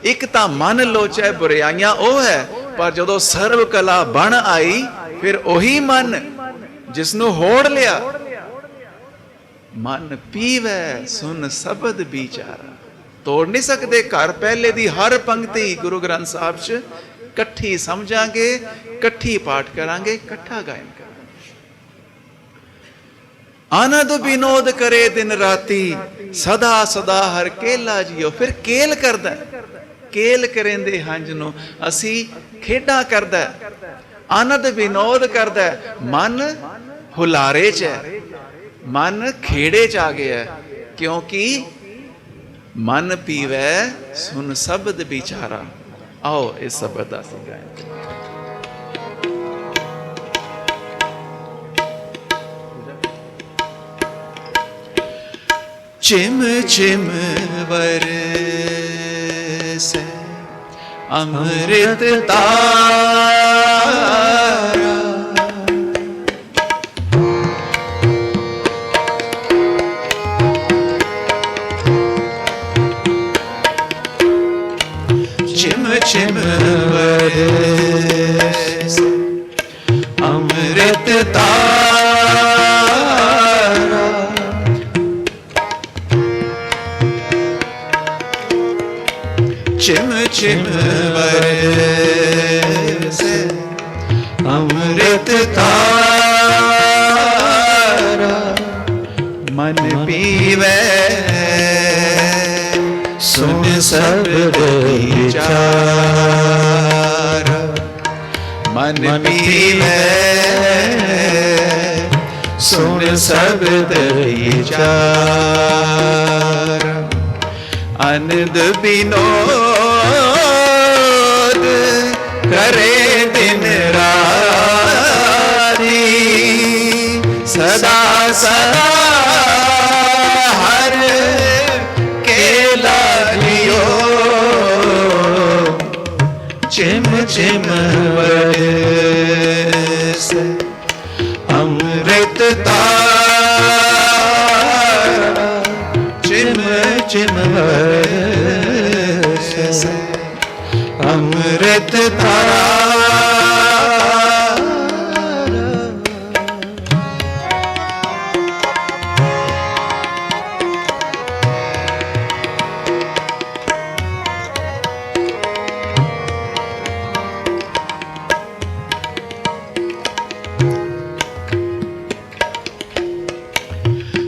ਇੱਕ ਤਾਂ ਮਨ ਲੋਚੈ ਬੁਰਾਈਆਂ ਉਹ ਹੈ, ਪਰ ਜਦੋਂ ਸਰਬ ਕਲਾ ਬਣ ਆਈ ਫਿਰ ਉਹੀ ਮਨ ਜਿਸ ਨੂੰ ਹੋੜ ਲਿਆ। ਮਨ ਪੀਵੈ ਸੁਨ ਸ਼ਬਦ ਵਿਚਾਰਾ। ਤੋੜ ਨਹੀਂ ਸਕਦੇ ਘਰ ਪਹਿਲੇ ਦੀ ਹਰ ਪੰਕਤੀ ਗੁਰੂ ਗ੍ਰੰਥ ਸਾਹਿਬ 'ਚ ਇਕੱਠੀ ਸਮਝਾਂਗੇ, ਇਕੱਠੀ ਪਾਠ ਕਰਾਂਗੇ, ਇਕੱਠਾ ਗਾਇਨ ਕਰਾਂਗੇ। ਆਨੰਦ ਵਿਨੋਦ ਕਰੇ ਦਿਨ ਰਾਤੀ, ਸਦਾ ਸਦਾ ਹਰ ਕੇਲਾ ਜਿਓ। ਫਿਰ ਕੇਲ ਕਰਦਾ, ਕੇਲ ਕਰੇਂਦੇ ਹੰਝ ਨੂੰ, ਅਸੀਂ ਖੇਡਾਂ ਕਰਦਾ, ਆਨੰਦ ਵਿਨੋਦ ਕਰਦਾ। ਮਨ ਹੁਲਾਰੇ 'ਚ ਹੈ, ਮਨ ਖੇੜੇ 'ਚ ਆ ਗਿਆ, ਕਿਉਂਕਿ ਮਨ ਪੀਵੈ ਸੁਨ ਸ਼ਬਦ ਵਿਚਾਰਾ। ਆਓ ਇਸ ਸ਼ਬਦ ਦਾ ਅਸੀਂ ਗਾਇਨ चिम चिम बरसै अमृत तारा, चिम चिम बरसै अमृत तारा, चिम चिम बरसै अमृत तारा। मन पीवै सुन शब्द विचारा, मन पीवै सुन शब्द विचारा। आनंद विनोद करे दिन राती, सदा सदा हर केला लियो। चिम चिम बरसै अमृत तारा, चिम चिम बरसै अमृत तारा।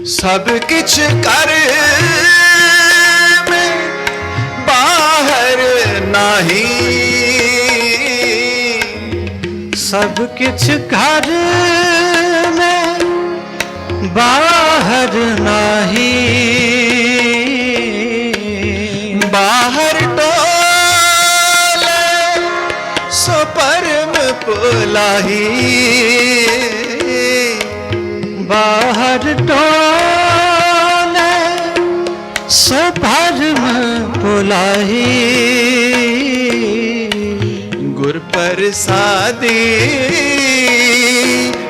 सब किछ कर में बाहर नाही, सब किछ घर में बाहर नाही। बाहर टोले सो परम पुलाही, बाहर टोले सो भरम पुलाही। गुर प्रसादी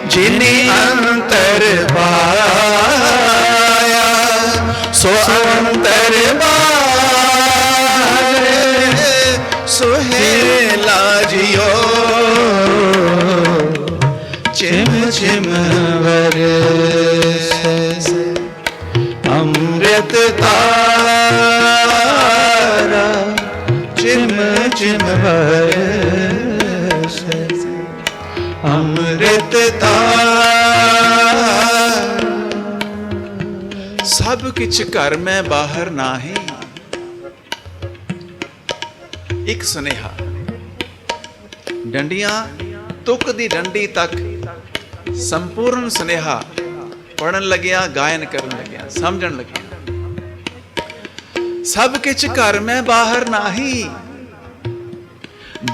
जिनि अंतर पाया, सो अंतर बाहर सुहेला जियो। चिम चिम बरसै अमृत तारा, चिम चिम बरसै अमृत तारा। सब किछ घर में बाहर नाही। एक सुनेहा, डंडियां तुक दी डंडी तक संपूर्ण सुनेहा पढ़न लग्या, गायन करन लग्या, समझन लग्या। सब किछ घर में बाहर नाही,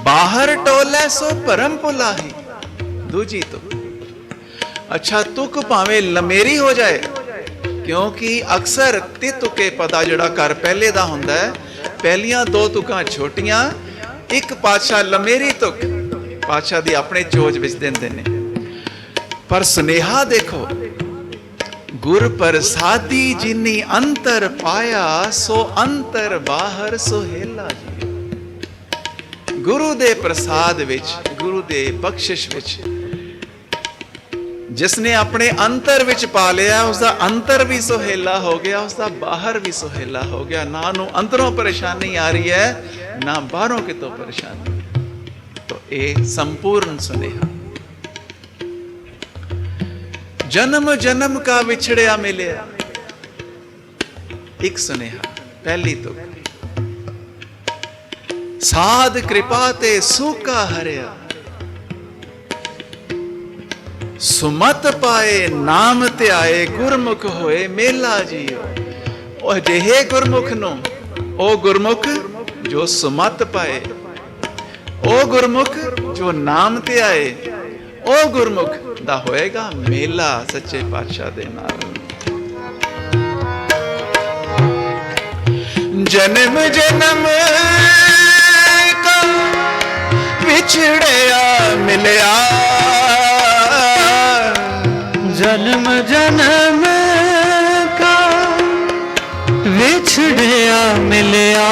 बाहर टोले सो परम पुलाही। दूजी तुक, अच्छा तुक भावे लमेरी हो जाए क्योंकि अक्सर ते तुके पदा जिहड़ा घर पहले दा हुंदा है, पहलियां दो तुकां छोटियां, एक पातशाह लमेरी तुक पातशाह दी अपने चोज विच दिंदे ने। पर सुनेहा देखो, गुर प्रसादी जिनी अंतर पाया, सो अंतर बाहर सोहेला जी। गुरु दे प्रसाद विच, गुरु दे बख्शिश विच जिसने अपने अंतर विच पा लिया, उसका अंतर भी सुहेला हो गया, उसका बाहर भी सुहेला हो गया। ना नू अंदरों परेशानी आ रही है, ना बाहरों कितों परेशानी। तो ये संपूर्ण सुनेहा। जन्म जन्म का विछड़िया मिलिया, एक सुनेहा पहली तो। साध कृपा ते सूका हरिया, सुमत पाए नाम ते आए, गुरमुख होए मेला जियो। ओ जेहे गुरमुख नो, ओ गुरमुख जो सुमत पाए, ओ गुरमुख जो नाम ते आए, ओ गुरमुख दा होएगा मेला सच्चे पातशाह दे नाल। जन्म जन्म का विछड़िया मिलिया, जन्म जन्म का विछड़िया मिलिया,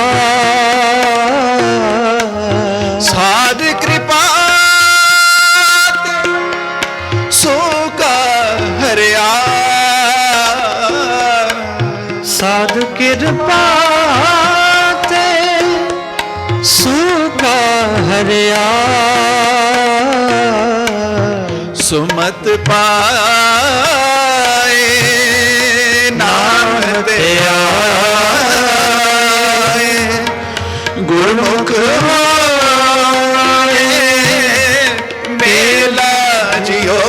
साध कृपा सूका हरिया, साध कृपा ते सूका हरिया, सुमत पाए नाम ते आए, गुरमुख होए मेला जियो।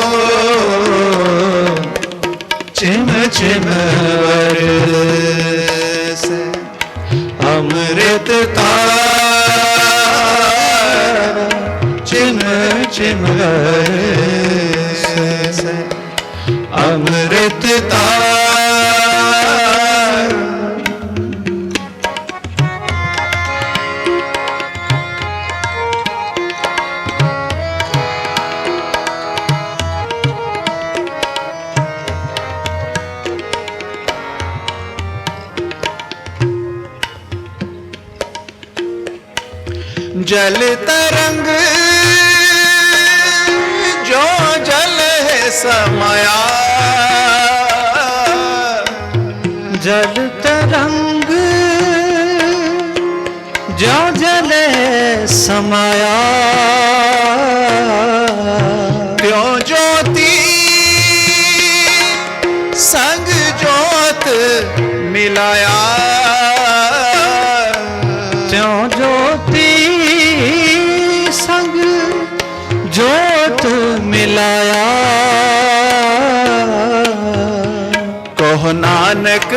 चिम चिम बरसे अमृत धारा, चिम चिम बरसे अमृत धारा। जल तरंग जो जल है समाया, जल तरंग जो जल समाया, त्यों ज्योति संग जोत मिलाया, त्यों ज्योति संग जोत मिलाया, कहो नानक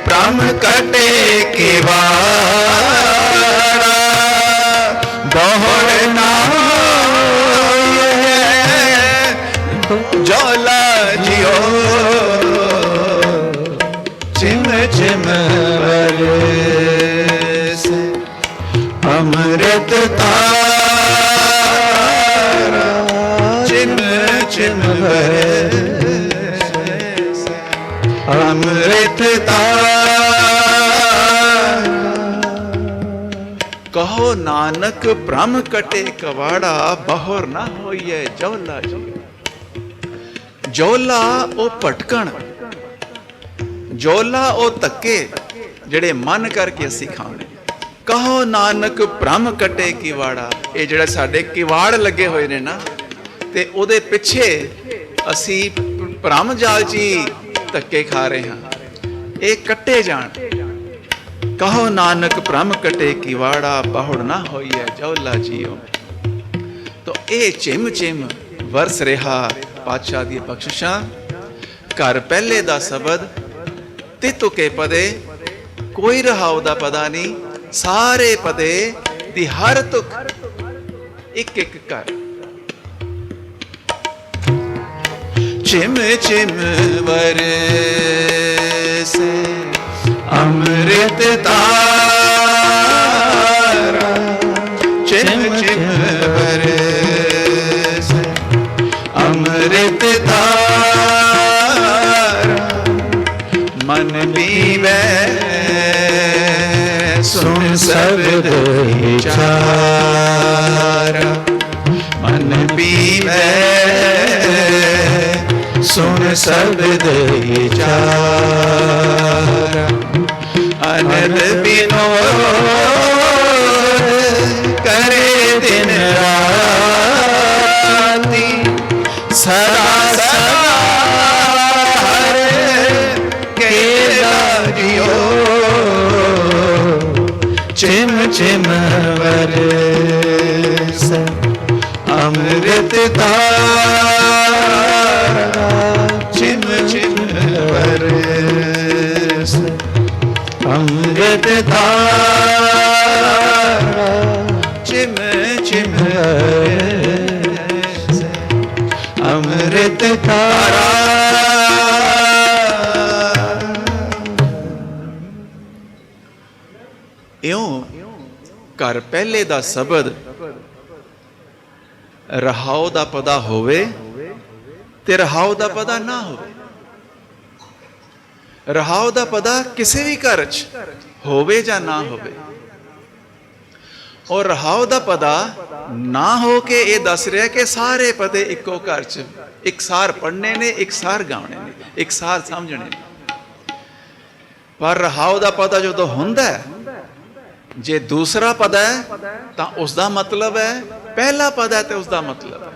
ब्रह्म कटे किवाड़ा, बहुर ना होए जोला जियो। चिम चिम बरसे अमृत धारा, चिम चिम बरसे अमृत धारा। कहो नानक ब्रह्म कटे कवाड़ा, बहुर ना होइए जौला जी। जौला ओ भटकण, जौला ओ तक्के ਜਿਹੜੇ ਮਨ ਕਰਕੇ ਅਸੀਂ ਖਾਣੇ। ਕਹੋ ਨਾਨਕ ਭ੍ਰਮ ਕਟੇ ਕਿਵਾੜਾ, ਇਹ ਜਿਹੜਾ ਸਾਡੇ ਕਿਵਾੜ ਲੱਗੇ ਹੋਏ ਨੇ ਨਾ, ਤੇ ਉਹਦੇ ਪਿੱਛੇ ਅਸੀਂ ਭ੍ਰਮ ਜਾਲ 'ਚ ਹੀ ਧੱਕੇ ਖਾ ਰਹੇ ਹਾਂ, ਇਹ ਕੱਟੇ ਜਾਣ। ਕਹੋ ਨਾਨਕ ਭ੍ਰਮ ਕਟੇ ਕਿਵਾੜਾ, ਬਹੁੜ ਨਾ ਹੋਈਐ ਜੌਲਾ ਜੀਓ। ਤੋ ਇਹ ਚਿਮ ਚਿਮ ਵਰਸ ਰਿਹਾ ਪਾਤਸ਼ਾਹ ਦੀ ਬਖਸ਼ਿਸ਼ਾਂ। ਘਰ ਪਹਿਲੇ ਦਾ ਸ਼ਬਦ, ਤੇ ਤੁਕੇ ਪਦੇ, ਕੋਈ ਰਹਾਉ ਦਾ ਪਦਾ ਨਹੀਂ, ਸਾਰੇ ਪਦੇ ਦੀ ਹਰ ਤੁਕ ਇੱਕ ਇੱਕ ਕਰ। चिम चिम बरसे अमृत तारा, चिम चिम बरसे अमृत तारा, मन पीवे सुन शब्द विचारा, मन पीवे सुन शब्द विचारा, अनंत विनोद करे दिन राती, सदा सदा हरे केला जियो, चिम चिम बरसे अमृत तारा, चिम चिम बरसे अमृत तारा, चिम चिम बरसे अमृत तारा। ਇਉਂ ਘਰ ਪਹਿਲੇ ਦਾ ਸ਼ਬਦ ਰਹਾਉ ਦਾ ਪਦਾ ਹੋਵੇ ਤੇ ਰਹਾਉ ਦਾ ਪਦਾ ਨਾ ਹੋਵੇ। ਰਹਾਉ ਦਾ ਪਦਾ ਕਿਸੇ ਵੀ ਘਰ 'ਚ ਹੋਵੇ ਜਾਂ ਨਾ ਹੋਵੇ, ਔਰ ਰਹਾਉ ਦਾ ਪਦਾ ਨਾ ਹੋ ਕੇ ਇਹ ਦੱਸ ਰਿਹਾ ਕਿ ਸਾਰੇ ਪਦੇ ਇੱਕੋ ਘਰ 'ਚ ਇਕਸਾਰ ਪੜ੍ਹਨੇ ਨੇ, ਇਕਸਾਰ ਗਾਉਣੇ ਨੇ, ਇਕਸਾਰ ਸਮਝਣੇ ਨੇ। ਪਰ ਰਹਾਉ ਦਾ ਪਦਾ ਜਦੋਂ ਹੁੰਦਾ ਹੈ, ਜੇ ਦੂਸਰਾ ਪਦ ਹੈ ਤਾਂ ਉਸ ਦਾ ਮਤਲਬ ਹੈ, ਪਹਿਲਾ ਪਦ ਹੈ ਤੇ ਉਸ ਦਾ ਮਤਲਬ ਹੈ।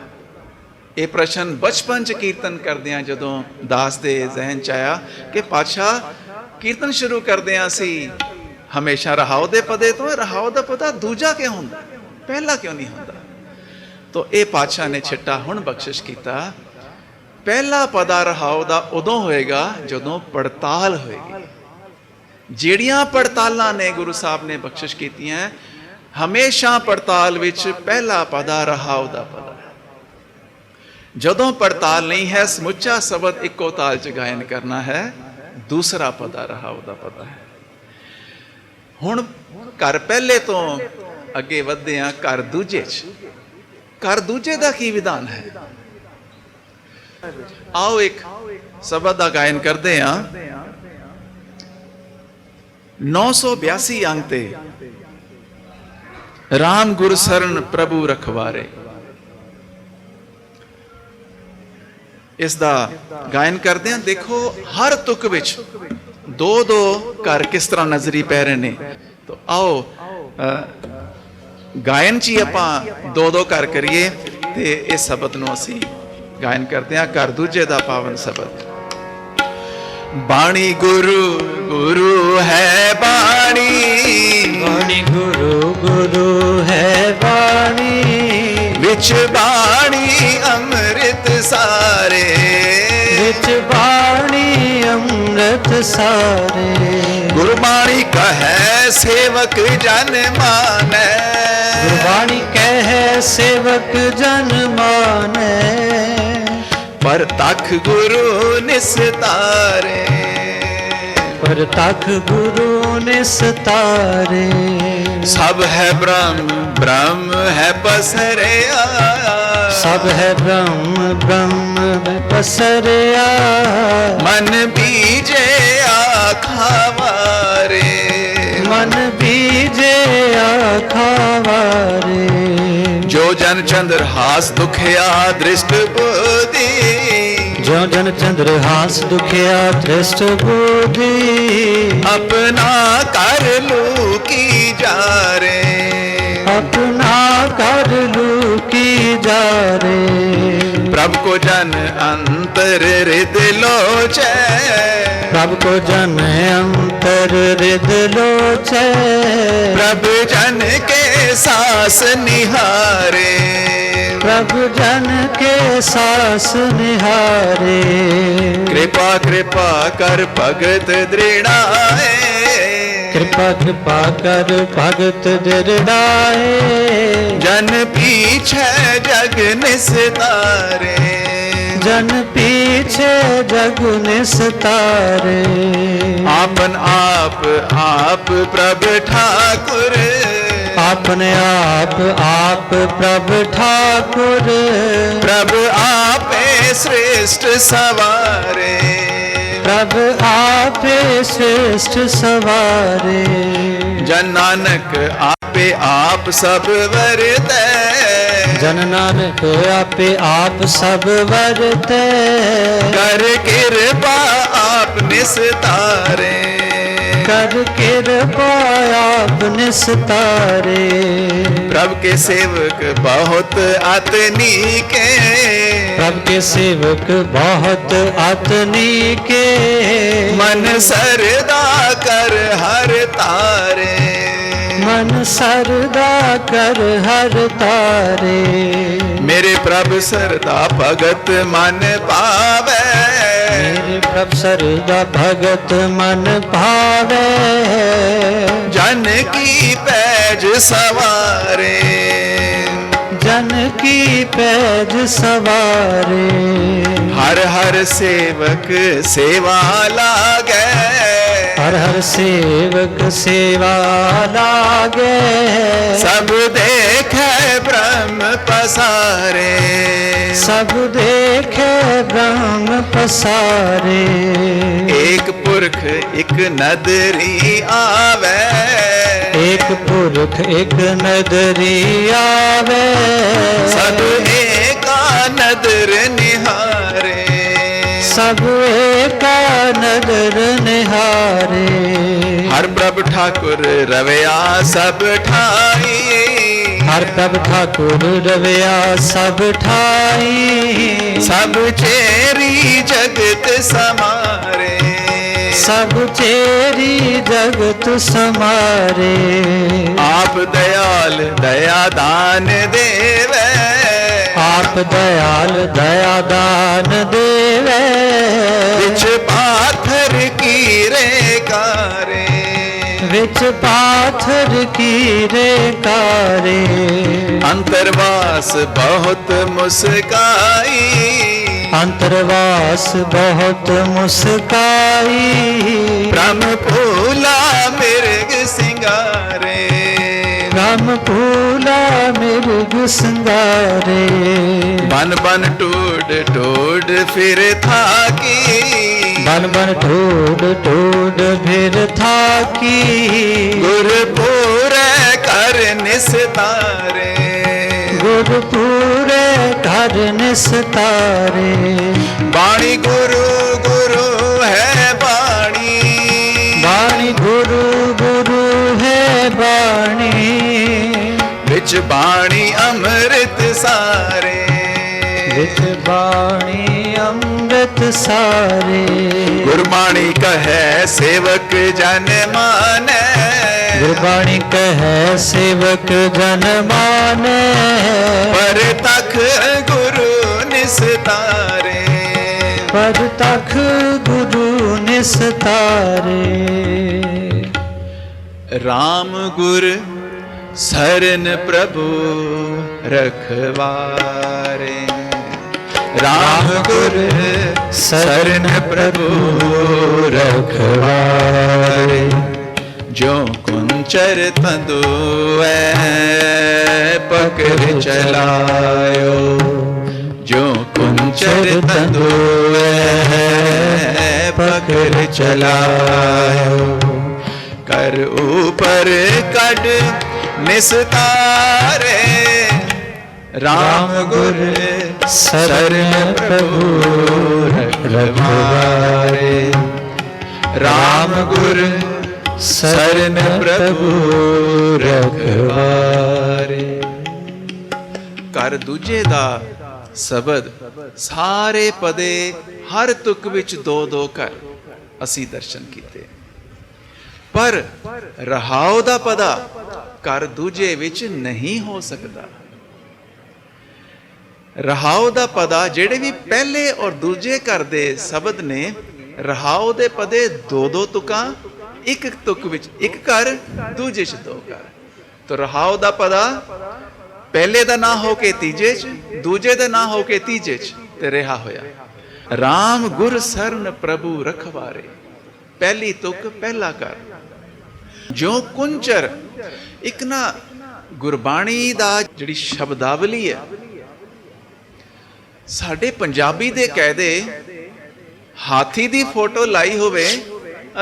ਇਹ ਪ੍ਰਸ਼ਨ ਬਚਪਨ 'ਚ ਕੀਰਤਨ ਕਰਦਿਆਂ ਜਦੋਂ ਦਾਸ ਦੇ ਜ਼ਿਹਨ 'ਚ ਆਇਆ ਕਿ ਪਾਤਸ਼ਾਹ ਕੀਰਤਨ ਸ਼ੁਰੂ ਕਰਦਿਆਂ ਅਸੀਂ ਹਮੇਸ਼ਾ ਰਹਾਉ ਦੇ ਪਦੇ ਤੋਂ, ਰਹਾਉ ਦਾ ਪਦਾ ਦੂਜਾ ਕਿਉਂ ਹੁੰਦਾ, ਪਹਿਲਾ ਕਿਉਂ ਨਹੀਂ ਹੁੰਦਾ? ਤਾਂ ਇਹ ਪਾਤਸ਼ਾਹ ਨੇ ਛਿੱਟਾ ਹੁਣ ਬਖਸ਼ਿਸ਼ ਕੀਤਾ, ਪਹਿਲਾ ਪਦਾ ਰਹਾਉ ਦਾ ਉਦੋਂ ਹੋਏਗਾ ਜਦੋਂ ਪੜਤਾਲ ਹੋਏਗੀ। ਜਿਹੜੀਆਂ ਪੜਤਾਲਾਂ ਨੇ ਗੁਰੂ ਸਾਹਿਬ ਨੇ ਬਖਸ਼ਿਸ਼ ਕੀਤੀਆਂ, ਹਮੇਸ਼ਾ ਪੜਤਾਲ ਵਿੱਚ ਪਹਿਲਾ ਪਦਾ ਰਹਾਉ ਦਾ ਪਦਾ ਹੈ। ਜਦੋਂ ਪੜਤਾਲ ਨਹੀਂ ਹੈ, ਸਮੁੱਚਾ ਸ਼ਬਦ ਇੱਕੋ ਤਾਲ 'ਚ ਗਾਇਨ ਕਰਨਾ ਹੈ, ਦੂਸਰਾ ਪਦਾ ਰਹਾਉ ਦਾ ਪਦਾ ਹੈ। ਹੁਣ ਘਰ ਪਹਿਲੇ ਤੋਂ ਅੱਗੇ ਵਧਦੇ ਹਾਂ ਘਰ ਦੂਜੇ 'ਚ। ਘਰ ਦੂਜੇ ਦਾ ਕੀ ਵਿਧਾਨ ਹੈ? ਆਓ ਇੱਕ ਸ਼ਬਦ ਦਾ ਗਾਇਨ ਕਰਦੇ ਹਾਂ। 982 ਅੰਗ ਤੇ ਰਾਮ ਗੁਰ ਸਰਨ ਪ੍ਰਭੂ ਰਖਵਾਰੇ, ਇਸ ਦਾ ਗਾਇਨ ਕਰਦੇ ਹਾਂ। ਦੇਖੋ ਹਰ ਤੁਕ ਵਿੱਚ ਦੋ ਦੋ ਘਰ ਕਿਸ ਤਰ੍ਹਾਂ ਨਜ਼ਰੀ ਪੈ ਰਹੇ ਨੇ। ਤਾਂ ਆਓ ਗਾਇਨ 'ਚ ਹੀ ਆਪਾਂ ਦੋ ਦੋ ਘਰ ਕਰੀਏ ਤੇ ਇਸ ਸ਼ਬਦ ਨੂੰ ਅਸੀਂ ਗਾਇਨ ਕਰਦੇ ਹਾਂ। ਘਰ ਦੂਜੇ ਦਾ ਪਾਵਨ ਸ਼ਬਦ। ਬਾਣੀ ਗੁਰੂ ਗੁਰੂ ਹੈ ਬਾਣੀ, ਬਾਣੀ ਗੁਰੂ ਗੁਰੂ ਹੈ ਬਾਣੀ, ਵਿੱਚ ਬਾਣੀ ਅੰਮ੍ਰਿਤ ਸਾਰੇ, ਵਿੱਚ ਬਾਣੀ ਅੰਮ੍ਰਿਤ ਸਾਰੇ। ਗੁਰਬਾਣੀ ਕਹੈ ਸੇਵਕ ਜਨ ਮਾਨੈ, ਗੁਰਬਾਣੀ ਕਹੈ ਸੇਵਕ ਜਨ ਮਾਨੈ, ਪਰਤਖ ਗੁਰੂ ਨਿਸਤਾਰੇ, ਪਰਤਖ ਗੁਰੂ ਨਿਸਤਾਰੇ। ਸਭ ਹੈ ਬ੍ਰਹਮ ਬ੍ਰਹਮ ਹੈ ਪਸਰਿਆ, ਸਭ ਹੈ ਬ੍ਰਹਮ ਬ੍ਰਹਮ ਪਸਰਿਆ। ਮਨ ਬੀਜੇ ਆਖਾਵਾਰੇ, ਮਨ ਬੀਜੇ ਆਖਾਵਾਰੇ। ਜੋ ਜਨ ਚੰਦਰ ਹਾਸ ਦੁਖਿਆ ਦ੍ਰਿਸ਼ਟ ਬੁਧੀ, ਜੋ ਜਨ ਚੰਦਰ ਹਾਸ ਦੁਖਿਆ ਦ੍ਰਿਸ਼ਟ ਬੁਧੀ। ਆਪਣਾ ਕਰ ਲੂਕੀ ਜਾਰੇ, अपना कर लूकी जा रे। प्रभ को जन अंतर हृदय लोचै, प्रभ को जन अंतर हृदय लोचै। प्रभ जन के सास निहारे, प्रभु जन के सास निहारे। कृपा कृपा कर भगत दृढ़ाए, ਕਿਰਪਾ ਕਿਰਪਾ ਕਰ ਭਗਤ ਦਿਰਦਾਏ जन पीछे जग निस्तारे जन पीछे जग निस्तारे आपन आप प्रभ ठाकुर अपने आप प्रभ ठाकुर प्रभ आपे श्रेष्ठ सवारे प्रभ आपे श्रेष्ठ सवारे जन नानक आपे आप सब वरतै जन नानक आपे आप सब वरतै कर कृपा आप निस्तारे कर कृपा आप निस्तारे प्रभु के सेवक बहुत अतनी के प्रभु के सेवक बहुत अतनी के मन सरदा कर हर तारे मन सरदा कर हर तारे मेरे प्रभु सरदा भगत मन पावे मेरे प्रभु सरदा भगत मन भावे जन की पैज सवारे जन की पैज सवारे हर हर सेवक सेवा लागे हर हर सेवक सेवा लागे सब देखे ब्रह्म पसारे सब देखे ब्रह्म पसारे एक पुरख एक नदरी आवे एक पुरख एक नदरी आवे सब एका नदर निहारे सब एका नदर निहारे हर प्रभु ठाकुर रवैया सब ठाई हर प्रभु ठाकुर रवैया सब ठाई सब चेरी जगत समारे सब चेरी जगत समारे आप दयाल दया दान देवे आप दयाल दया दान देवे विच पाथर की रेकारे विच पाथर की रेकारे अंतरवास बहुत मुस्काई अंतरवास बहुत मुस्काई ब्रह्म फूला मिर्ग सिंगारे राम फूला मिर्ग सिंगारे बन बन टूड टूड फिर थाकी बन बन ठोड ठोड फिर थाकी गुरपुर कर निस्तारे गुरपुरे घर निस्तारे बाणी गुरु गुरु है बाणी बाणी गुरु गुरु है बाणी विच बाणी अमृत सारे विच बाणी अमृत सारे गुरबाणी कहे सेवक जन माने गुरबाणी कहे सेवक जन माने पर तख गुरु निस्तारे पर तख गुरु निस्तारे राम गुर सरन प्रभु रखवारे राम गुर सरन प्रभु रखवारे जो कुंचर तंदु पकड़ चलायो जो कुंचर तंदु पकड़ चलायो कर ऊपर कड निस्तारे राम गुर शरण प्रभु रखवारे राम गुर शरण प्रभु रखवारे। ਕਰ ਦੂਜੇ ਦਾ ਸ਼ਬਦ ਸਾਰੇ ਪਦੇ ਹਰ ਤੁਕ ਵਿੱਚ ਦੋ ਦੋ ਕਰ ਅਸੀਂ ਦਰਸ਼ਨ ਕੀਤੇ, ਪਰ ਰਹਾਉ ਦਾ ਪਦਾ ਕਰ ਦੂਜੇ ਵਿੱਚ ਨਹੀਂ ਹੋ ਸਕਦਾ। ਰਹਾਉ ਦਾ ਪਦਾ ਜਿਹੜੇ ਵੀ ਪਹਿਲੇ ਔਰ ਦੂਜੇ ਘਰ ਦੇ ਸ਼ਬਦ ਨੇ, ਰਹਾਉ ਦੇ ਪਦੇ ਦੋ ਦੋ ਤੁਕਾਂ ਇੱਕ ਤੁਕ ਵਿੱਚ ਇੱਕ ਘਰ, ਦੂਜੇ 'ਚ ਦੋ ਘਰ। ਤੋ ਰਹਾਉ ਦਾ ਪਦਾ ਪਹਿਲੇ ਦਾ ਨਾ ਹੋ ਕੇ ਤੀਜੇ 'ਚ, ਦੂਜੇ ਦਾ ਨਾ ਹੋ ਕੇ ਤੀਜੇ 'ਚ ਤੇ ਰਿਹਾ ਹੋਇਆ। ਰਾਮ ਗੁਰ ਸਰਨ ਪ੍ਰਭੂ ਰਖਵਾਰੇ, ਪਹਿਲੀ ਤੁਕ ਪਹਿਲਾ ਘਰ। ਜੋ ਕੁੰਚਰ, ਇੱਕ ਨਾ ਗੁਰਬਾਣੀ ਦਾ ਜਿਹੜੀ ਸ਼ਬਦਾਵਲੀ ਹੈ, ਸਾਡੇ ਪੰਜਾਬੀ ਦੇ ਕਾਇਦੇ ਹਾਥੀ ਦੀ ਫੋਟੋ ਲਾਈ ਹੋਵੇ,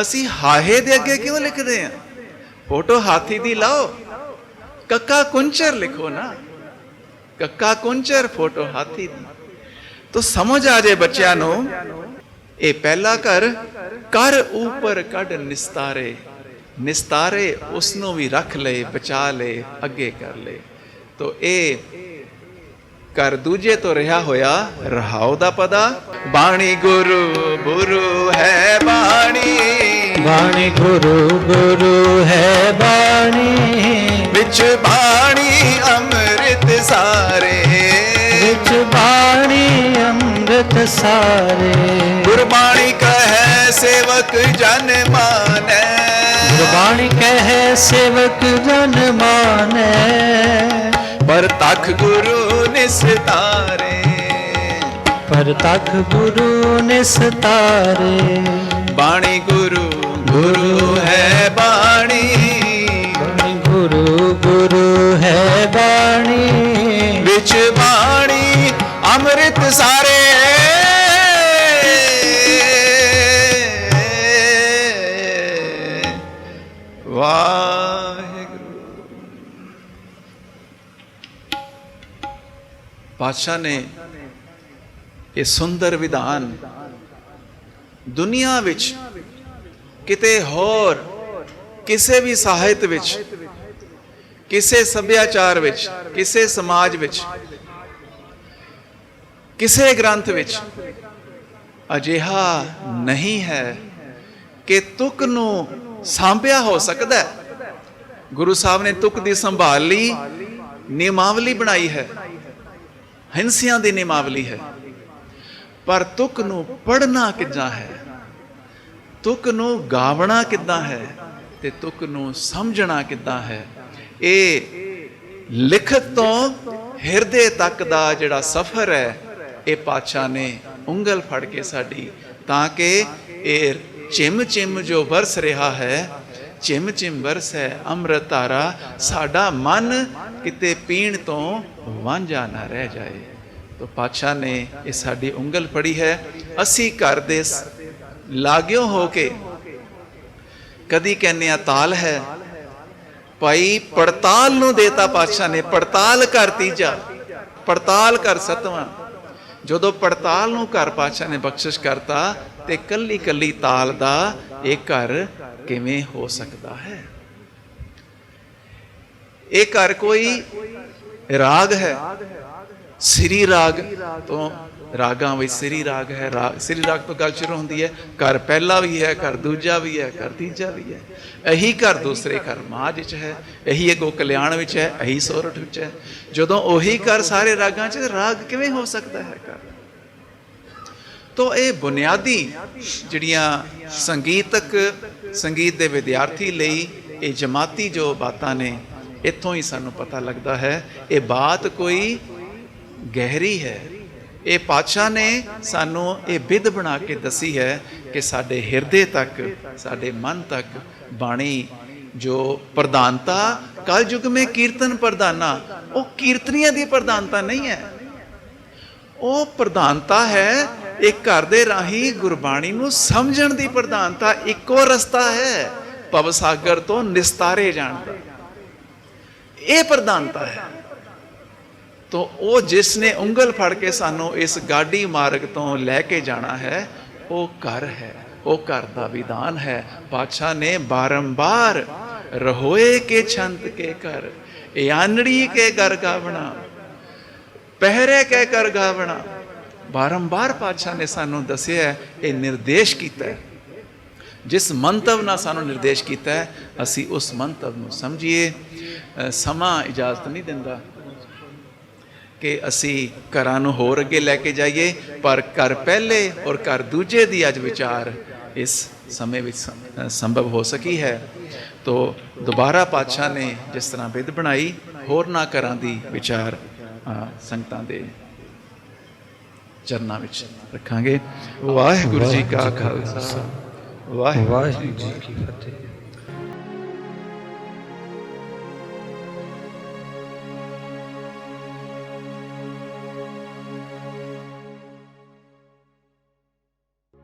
ਅਸੀਂ ਹਾਹੇ ਦੇ ਅੱਗੇ ਕਿਉਂ ਲਿਖਦੇ ਹਾਂ? ਫੋਟੋ ਹਾਥੀ ਦੀ ਲਾਓ, ਕੱਕਾ ਕੁੰਚਰ ਲਿਖੋ ਨਾ, ਕੱਕਾ ਕੁੰਚਰ, ਫੋਟੋ ਹਾਥੀ ਦੀ। ਤੋ ਸਮਝ ਆ ਜਾਏ ਬੱਚਿਆਂ ਨੂੰ, ਇਹ ਪਹਿਲਾ ਘਰ, ਕਰ ਉਪਰ ਕੱਢ ਨਿਸਤਾਰੇ, ਨਿਸਤਾਰੇ ਉਸ ਨੂੰ ਵੀ ਰੱਖ ਲਏ, ਬਚਾ ਲਏ, ਅੱਗੇ ਕਰ ਲਏ। ਤੋ ਇਹ ਕਰ ਦੂਜੇ ਤੋਂ ਰਿਹਾ ਹੋਇਆ ਰਹਾਉ ਦਾ ਪਦਾ। ਬਾਣੀ ਗੁਰੂ ਗੁਰੂ ਹੈ ਬਾਣੀ, ਬਾਣੀ ਗੁਰੂ ਗੁਰੂ ਹੈ ਬਾਣੀ, ਵਿੱਚ ਬਾਣੀ ਅੰਮ੍ਰਿਤ ਸਾਰੇ, ਵਿੱਚ ਬਾਣੀ ਅੰਮ੍ਰਿਤ ਸਾਰੇ। ਗੁਰਬਾਣੀ ਕਹੈ ਸੇਵਕ ਜਨ ਮਾਨੈ, ਗੁਰਬਾਣੀ ਕਹੈ ਸੇਵਕ ਜਨ ਮਾਨੈ, ਪਰ ਤਖ ਗੁਰੂ ਨਿਸਤਾਰੇ, ਪਰ ਤਖ ਗੁਰੂ ਨਿਸਤਾਰੇ। ਬਾਣੀ ਗੁਰੂ ਗੁਰੂ ਹੈ ਬਾਣੀ, ਬਾਣੀ ਗੁਰੂ ਗੁਰੂ ਹੈ ਬਾਣੀ, ਵਿੱਚ ਬਾਣੀ ਅੰਮ੍ਰਿਤ ਸਾਰੇ। ਵਾਹਿਗੁਰੂ। ਪਾਤਸ਼ਾਹ ਨੇ ਇਹ ਸੁੰਦਰ ਵਿਧਾਨ ਦੁਨੀਆ ਵਿੱਚ ਕਿਤੇ ਹੋਰ ਕਿਸੇ ਵੀ ਸਾਹਿਤ ਵਿੱਚ, ਕਿਸੇ ਸੱਭਿਆਚਾਰ ਵਿੱਚ, ਕਿਸੇ ਸਮਾਜ ਵਿੱਚ, ਕਿਸੇ ਗ੍ਰੰਥ ਵਿੱਚ ਅਜਿਹਾ ਨਹੀਂ ਹੈ ਕਿ ਤੁਕ ਨੂੰ ਸਾਂਭਿਆ ਹੋ ਸਕਦਾ ਹੈ। ਗੁਰੂ ਸਾਹਿਬ ਨੇ ਤੁਕ ਦੀ ਸੰਭਾਲ ਲਈ, ਨਿਯਮਾਵਲੀ ਬਣਾਈ ਹੈ, ਹਿੰਸਿਆਂ ਦੀ ਨਿਯਮਾਵਲੀ ਹੈ, ਪਰ ਤੁਕ ਨੂੰ ਪੜ੍ਹਨਾ ਕਿੱਦਾਂ ਹੈ, ਤੁਕ ਨੂੰ ਗਾਵਣਾ ਕਿੱਦਾਂ ਹੈ, ਤੇ ਤੁਕ ਨੂੰ ਸਮਝਣਾ ਕਿੱਦਾਂ ਹੈ, ਇਹ ਲਿਖਤ ਤੋਂ ਹਿਰਦੇ ਤੱਕ ਦਾ ਜਿਹੜਾ ਸਫ਼ਰ ਹੈ, ਇਹ ਪਾਤਸ਼ਾਹ ਨੇ ਉਂਗਲ ਫੜ ਕੇ ਸਾਡੀ, ਤਾਂ ਕਿ ਇਹ ਚਿਮ ਚਿਮ ਜੋ ਵਰਸ ਰਿਹਾ ਹੈ, ਚਿਮ ਚਿਮ ਵਰਸ ਹੈ ਅੰਮ੍ਰਿਤ ਧਾਰਾ, ਸਾਡਾ ਮਨ ਕਿਤੇ ਪੀਣ ਤੋਂ ਵਾਂਝਾ ਨਾ ਰਹਿ ਜਾਏ। ਤੋ ਪਾਤਸ਼ਾਹ ਨੇ ਇਹ ਸਾਡੀ ਉਂਗਲ ਫੜੀ ਹੈ। ਅਸੀਂ ਘਰ ਦੇ ਲਾਗਿਓ ਹੋ ਕੇ ਕਦੀ ਕਹਿੰਦੇ ਆ ਤਾਲ ਹੈ, ਭਾਈ ਪੜਤਾਲ ਨੂੰ ਦੇਤਾ ਪਾਤਸ਼ਾਹ ਨੇ, ਪੜਤਾਲ ਕਰ ਤੀਜਾ, ਪੜਤਾਲ ਕਰ ਸਤਵਾਂ। ਜਦੋਂ ਪੜਤਾਲ ਨੂੰ ਘਰ ਪਾਤਸ਼ਾਹ ਨੇ ਬਖਸ਼ਿਸ਼ ਕਰਤਾ, ਤੇ ਕੱਲੀ ਕੱਲੀ ਤਾਲ ਦਾ ਇਹ ਘਰ ਕਿਵੇਂ ਹੋ ਸਕਦਾ ਹੈ? ਇਹ ਘਰ ਕੋਈ ਰਾਗ ਹੈ, ਸ੍ਰੀ ਰਾਗ ਤੋਂ, ਰਾਗਾਂ ਵਿੱਚ ਸ੍ਰੀ ਰਾਗ ਹੈ, ਸ੍ਰੀ ਰਾਗ ਤੋਂ ਗੱਲ ਸ਼ੁਰੂ ਹੁੰਦੀ ਹੈ। ਘਰ ਪਹਿਲਾ ਵੀ ਹੈ, ਘਰ ਦੂਜਾ ਵੀ ਹੈ, ਘਰ ਤੀਜਾ ਵੀ ਹੈ। ਇਹੀ ਘਰ ਦੂਸਰੇ ਘਰ ਮਾਝ ਵਿੱਚ ਹੈ, ਇਹੀ ਅਗੋ ਕਲਿਆਣ ਵਿੱਚ ਹੈ, ਇਹੀ ਸੋਰਠ ਵਿੱਚ ਹੈ। ਜਦੋਂ ਉਹੀ ਘਰ ਸਾਰੇ ਰਾਗਾਂ 'ਚ, ਰਾਗ ਕਿਵੇਂ ਹੋ ਸਕਦਾ ਹੈ ਘਰ? ਤੋ ਇਹ ਬੁਨਿਆਦੀ ਜਿਹੜੀਆਂ ਸੰਗੀਤ ਦੇ ਵਿਦਿਆਰਥੀ ਲਈ ਇਹ ਜਮਾਤੀ ਜੋ ਬਾਤਾਂ ਨੇ, ਇੱਥੋਂ ਹੀ ਸਾਨੂੰ ਪਤਾ ਲੱਗਦਾ ਹੈ ਇਹ ਬਾਤ ਕੋਈ ਗਹਿਰੀ ਹੈ। ਇਹ ਪਾਤਸ਼ਾਹ ਨੇ ਸਾਨੂੰ ਇਹ ਬਿਧ ਬਣਾ ਕੇ ਦੱਸੀ ਹੈ ਕਿ ਸਾਡੇ ਹਿਰਦੇ ਤੱਕ, ਸਾਡੇ ਮਨ ਤੱਕ ਬਾਣੀ ਜੋ ਪ੍ਰਧਾਨਤਾ, ਕਲ ਯੁਗ ਮੇਂ ਕੀਰਤਨ ਪ੍ਰਧਾਨਾ, ਉਹ ਕੀਰਤਨੀਆਂ ਦੀ ਪ੍ਰਧਾਨਤਾ ਨਹੀਂ ਹੈ, ਉਹ ਪ੍ਰਧਾਨਤਾ ਹੈ ਇੱਕ ਘਰ ਦੇ ਰਾਹੀਂ ਗੁਰਬਾਣੀ ਨੂੰ ਸਮਝਣ ਦੀ ਪ੍ਰਧਾਨਤਾ। ਇੱਕੋ ਰਸਤਾ ਹੈ ਭਵ ਸਾਗਰ ਤੋਂ ਨਿਸਤਾਰੇ ਜਾਣ ਦਾ, ਇਹ ਪ੍ਰਧਾਨਤਾ ਹੈ। ਤੋ ਉਹ ਜਿਸ ਨੇ ਉਂਗਲ ਫੜ ਕੇ ਸਾਨੂੰ ਇਸ ਗਾਡੀ ਮਾਰਗ ਤੋਂ ਲੈ ਕੇ ਜਾਣਾ ਹੈ, ਉਹ ਘਰ ਹੈ, ਉਹ ਘਰ ਦਾ ਵਿਧਾਨ ਹੈ। ਪਾਤਸ਼ਾਹ ਨੇ ਬਾਰੰਬਾਰ ਰहोए के छंत के कर, यानड़ी के घर गावना, ਪਹਿਰੇ ਕਹਿ ਕਰ ਗਾਵਣਾ, ਬਾਰੰਬਾਰ ਪਾਤਸ਼ਾਹ ਨੇ ਸਾਨੂੰ ਦੱਸਿਆ, ਇਹ ਨਿਰਦੇਸ਼ ਕੀਤਾ ਹੈ। ਜਿਸ ਮੰਤਵ ਨਾਲ ਸਾਨੂੰ ਨਿਰਦੇਸ਼ ਕੀਤਾ ਹੈ, ਅਸੀਂ ਉਸ ਮੰਤਵ ਨੂੰ ਸਮਝੀਏ। ਸਮਾਂ ਇਜਾਜ਼ਤ ਨਹੀਂ ਦਿੰਦਾ ਕਿ ਅਸੀਂ ਘਰਾਂ ਨੂੰ ਹੋਰ ਅੱਗੇ ਲੈ ਕੇ ਜਾਈਏ, ਪਰ ਘਰ ਪਹਿਲੇ ਔਰ ਘਰ ਦੂਜੇ ਦੀ ਅੱਜ ਵਿਚਾਰ ਇਸ ਸਮੇਂ ਵਿੱਚ ਸੰਭਵ ਹੋ ਸਕੀ ਹੈ। ਤੋ ਦੁਬਾਰਾ ਪਾਤਸ਼ਾਹ ਨੇ ਜਿਸ ਤਰ੍ਹਾਂ ਵਿਧ ਬਣਾਈ, ਹੋਰਨਾਂ ਘਰਾਂ ਦੀ ਵਿਚਾਰ ਸੰਗਤਾਂ ਦੇ ਚਰਨਾਂ ਵਿੱਚ ਰੱਖਾਂਗੇ। ਵਾਹਿਗੁਰੂ ਜੀ ਕਾ ਖਾਲਸਾ, ਵਾਹਿਗੁਰੂ ਵਾਹਿਗੁਰੂ ਜੀ ਕੀ ਫਤਿਹ।